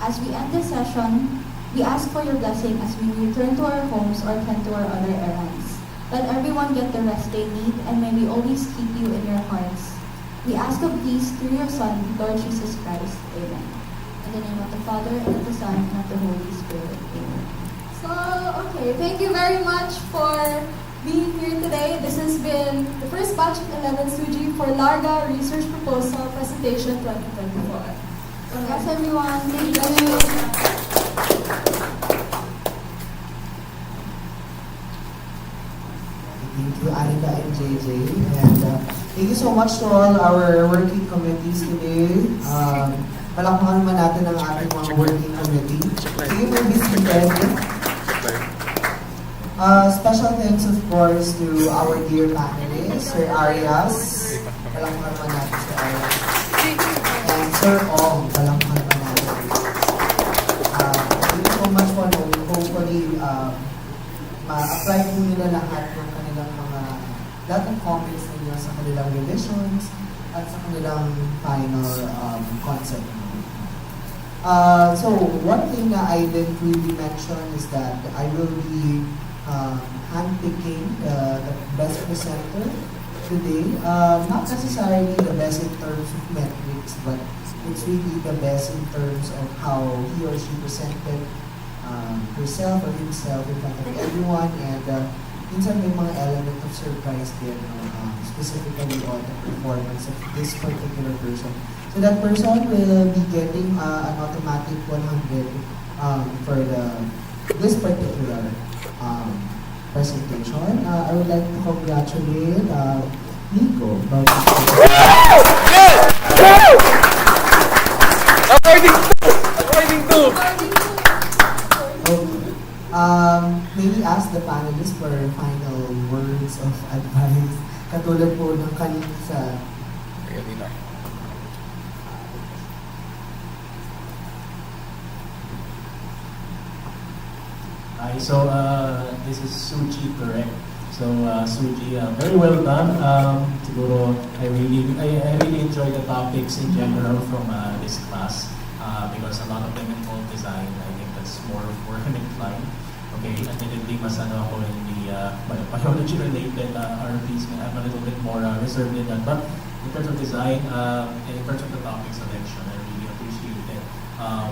As we end this session, we ask for your blessing as we return to our homes or tend to our other errands. Let everyone get the rest they need, and may we always keep you in your hearts. We ask of these through your Son, Lord Jesus Christ. Amen. In the name of the Father, and of the Son, and of the Holy Spirit. Amen. So, okay, thank you very much for being here today. This has been the first batch of 11 Tsuji for Larga Research Proposal Presentation 2024. Congrats everyone. Thank you. Thank you, Anika and JJ. And thank you so much to all our working committees today. Palakpakan naman natin ang ating mga working committee. So you may be seated. Special thanks, of course, to our dear panelists, Sir Arias. Palakpakan naman natin Sir Arias. And Sir Ong, palakpakan naman natin. Thank you so much for hopefully ma-apply po nila lahat ng kanilang lahat ng comments nila sa kanilang revisions at sa kanilang final concept. So one thing that I didn't really mention is that I will be handpicking the best presenter today. Not necessarily the best in terms of metrics, but it's really the best in terms of how he or she presented herself or himself in front of everyone, and minsan may mga element of surprise din, specifically on the performance of this particular person. So that person will be getting an automatic 100 for this particular presentation. I would like to congratulate Nico. Maybe ask the panelists for final words of advice. Katulad po ng kanina sa Hi, so this is Tsuji, correct? So Tsuji, very well done. Siguro I really enjoyed the topics in general from this class because a lot of them involve design. I think that's more organic line. Okay, admittedly, mas ako in the biology related RPs, I'm a little bit more reserved in that. But in terms of design and in terms of the topic selection, I really appreciated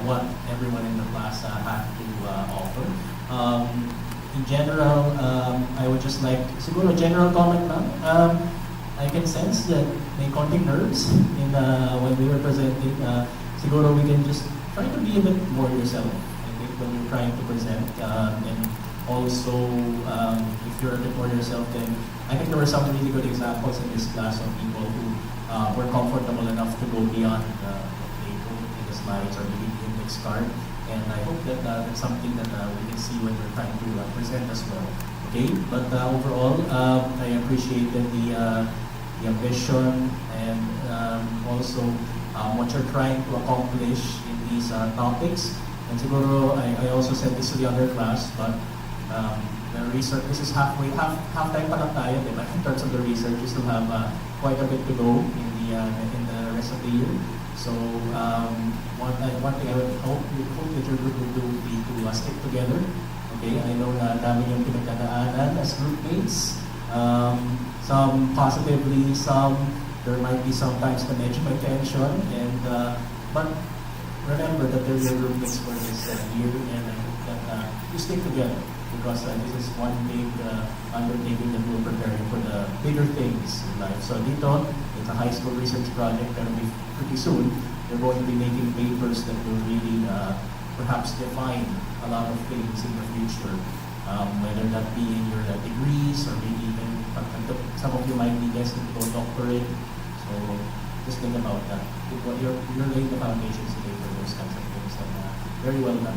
what everyone in the class had to offer. In general, I would just like, siguro general comment lang. I can sense that may konting nerves in when we were presenting. Siguro we can just try to be a bit more yourself. I think when you're trying to present and also, if you're a bit more yourself, then I think there were some really good examples in this class of people who were comfortable enough to go beyond what they put in the slides or maybe the index card. And I hope that that's something that we can see when we're trying to present as well. Okay, but overall, I appreciated the ambition and also what you're trying to accomplish in these topics. And siguro, I also said this to the other class, but the research, this is half time pa lang tayo, diba? In terms of the research, we still have quite a bit to go in the rest of the year. So one thing I would hope that your group will do would be to stick together. Okay, I know na dami yung pinagdadaanan as group mates. Some positively, some there might be sometimes na medyo may tension, and but remember that they're your group mates for this year, and I hope that you stick together because this is one big undertaking that we're preparing for the bigger things in life. So dito, it's a high school research project that will be pretty soon. They're going to be making papers that will really perhaps define a lot of things in the future, whether that be in your degrees or maybe even some of you might be destined to go doctorate. So just think about that. You're laying the foundations today for those kinds of things. And, very well done.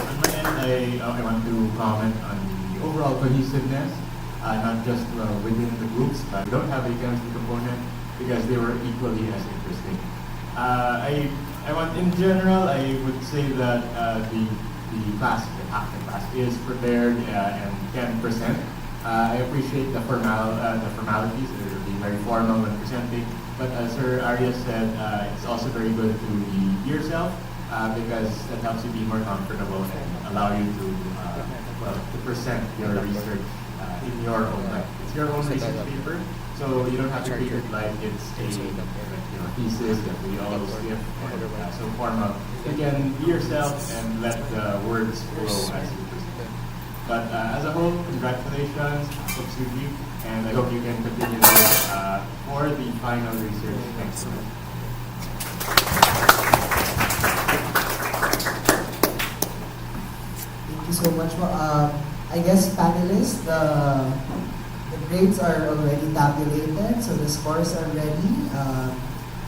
On my end, I want to comment on the overall cohesiveness, not just within the groups, but we don't have a chemistry component because they were equally as interesting. I want, in general, I would say that the class, the acting class, is prepared and can present. I appreciate the formalities. They're being very formal when presenting. But as Sir Arya said, it's also very good to be yourself because that helps you be more comfortable and allow you to present your research in your own way. It's your own research paper, so you don't have to treat it like it's a thesis that we all skip and so formal. You can be yourself and let the words flow as you present. But as a whole, congratulations, Tsuji, and I hope you can continue this for the final research next week. Thank you so much. I guess panelists, the grades are already tabulated, so the scores are ready.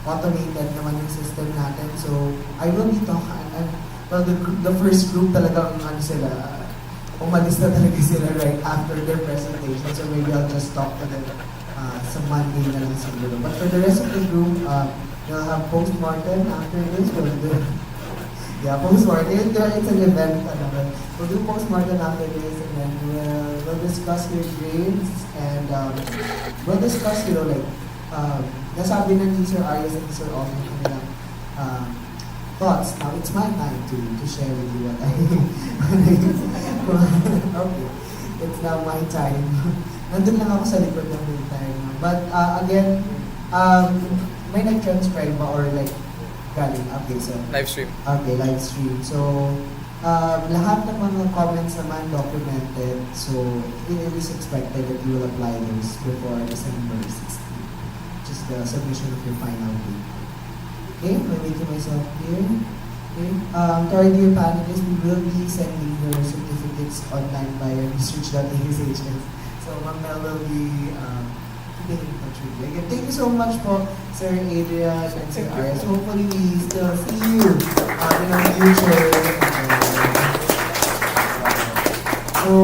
Automated naman yung system natin. So I will be talking, well, the first group talagang sila, umalis na talaga sila right after their presentation. So maybe I'll just talk to them sa Monday na lang siguro. But for the rest of the group, you'll have post-mortem after this. Yeah, post-mortem. It's an event. We'll do post-mortem after this, and then we'll discuss your grades, and we'll discuss, nasabi na ni Sir Arias and Sir Ong yung kanilang thoughts. Now, it's my time to share with you what I okay. It's now my time. Nandun lang ako sa likod ng whole time. But again, may nag-transcribe ba or galing? Okay, so Live stream. Okay, live stream. So, lahat ng mga comments naman documented. So, it is expected that you will apply those before December 16th. Just the submission of your final paper. Okay, I'm making myself clear. Okay. To our dear panelists, we will be sending your certificates online via research.ahshs. So, Ma'am Mel will be keeping in touch with you. Again, thank you so much po, Sir Adrian and Sir Arias. Hopefully, we still see you in the future. So,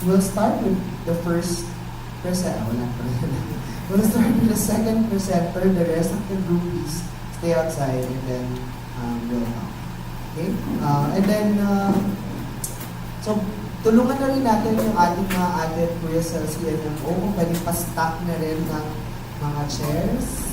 we'll start with the first presenter. We'll start with the second presenter. The rest of the group is stay outside, and then we'll talk. Okay? And then, so, tulungan na rin natin yung ating mga atin kuya sa CNMO kung pwedeng pa-stack na rin ng mga chairs.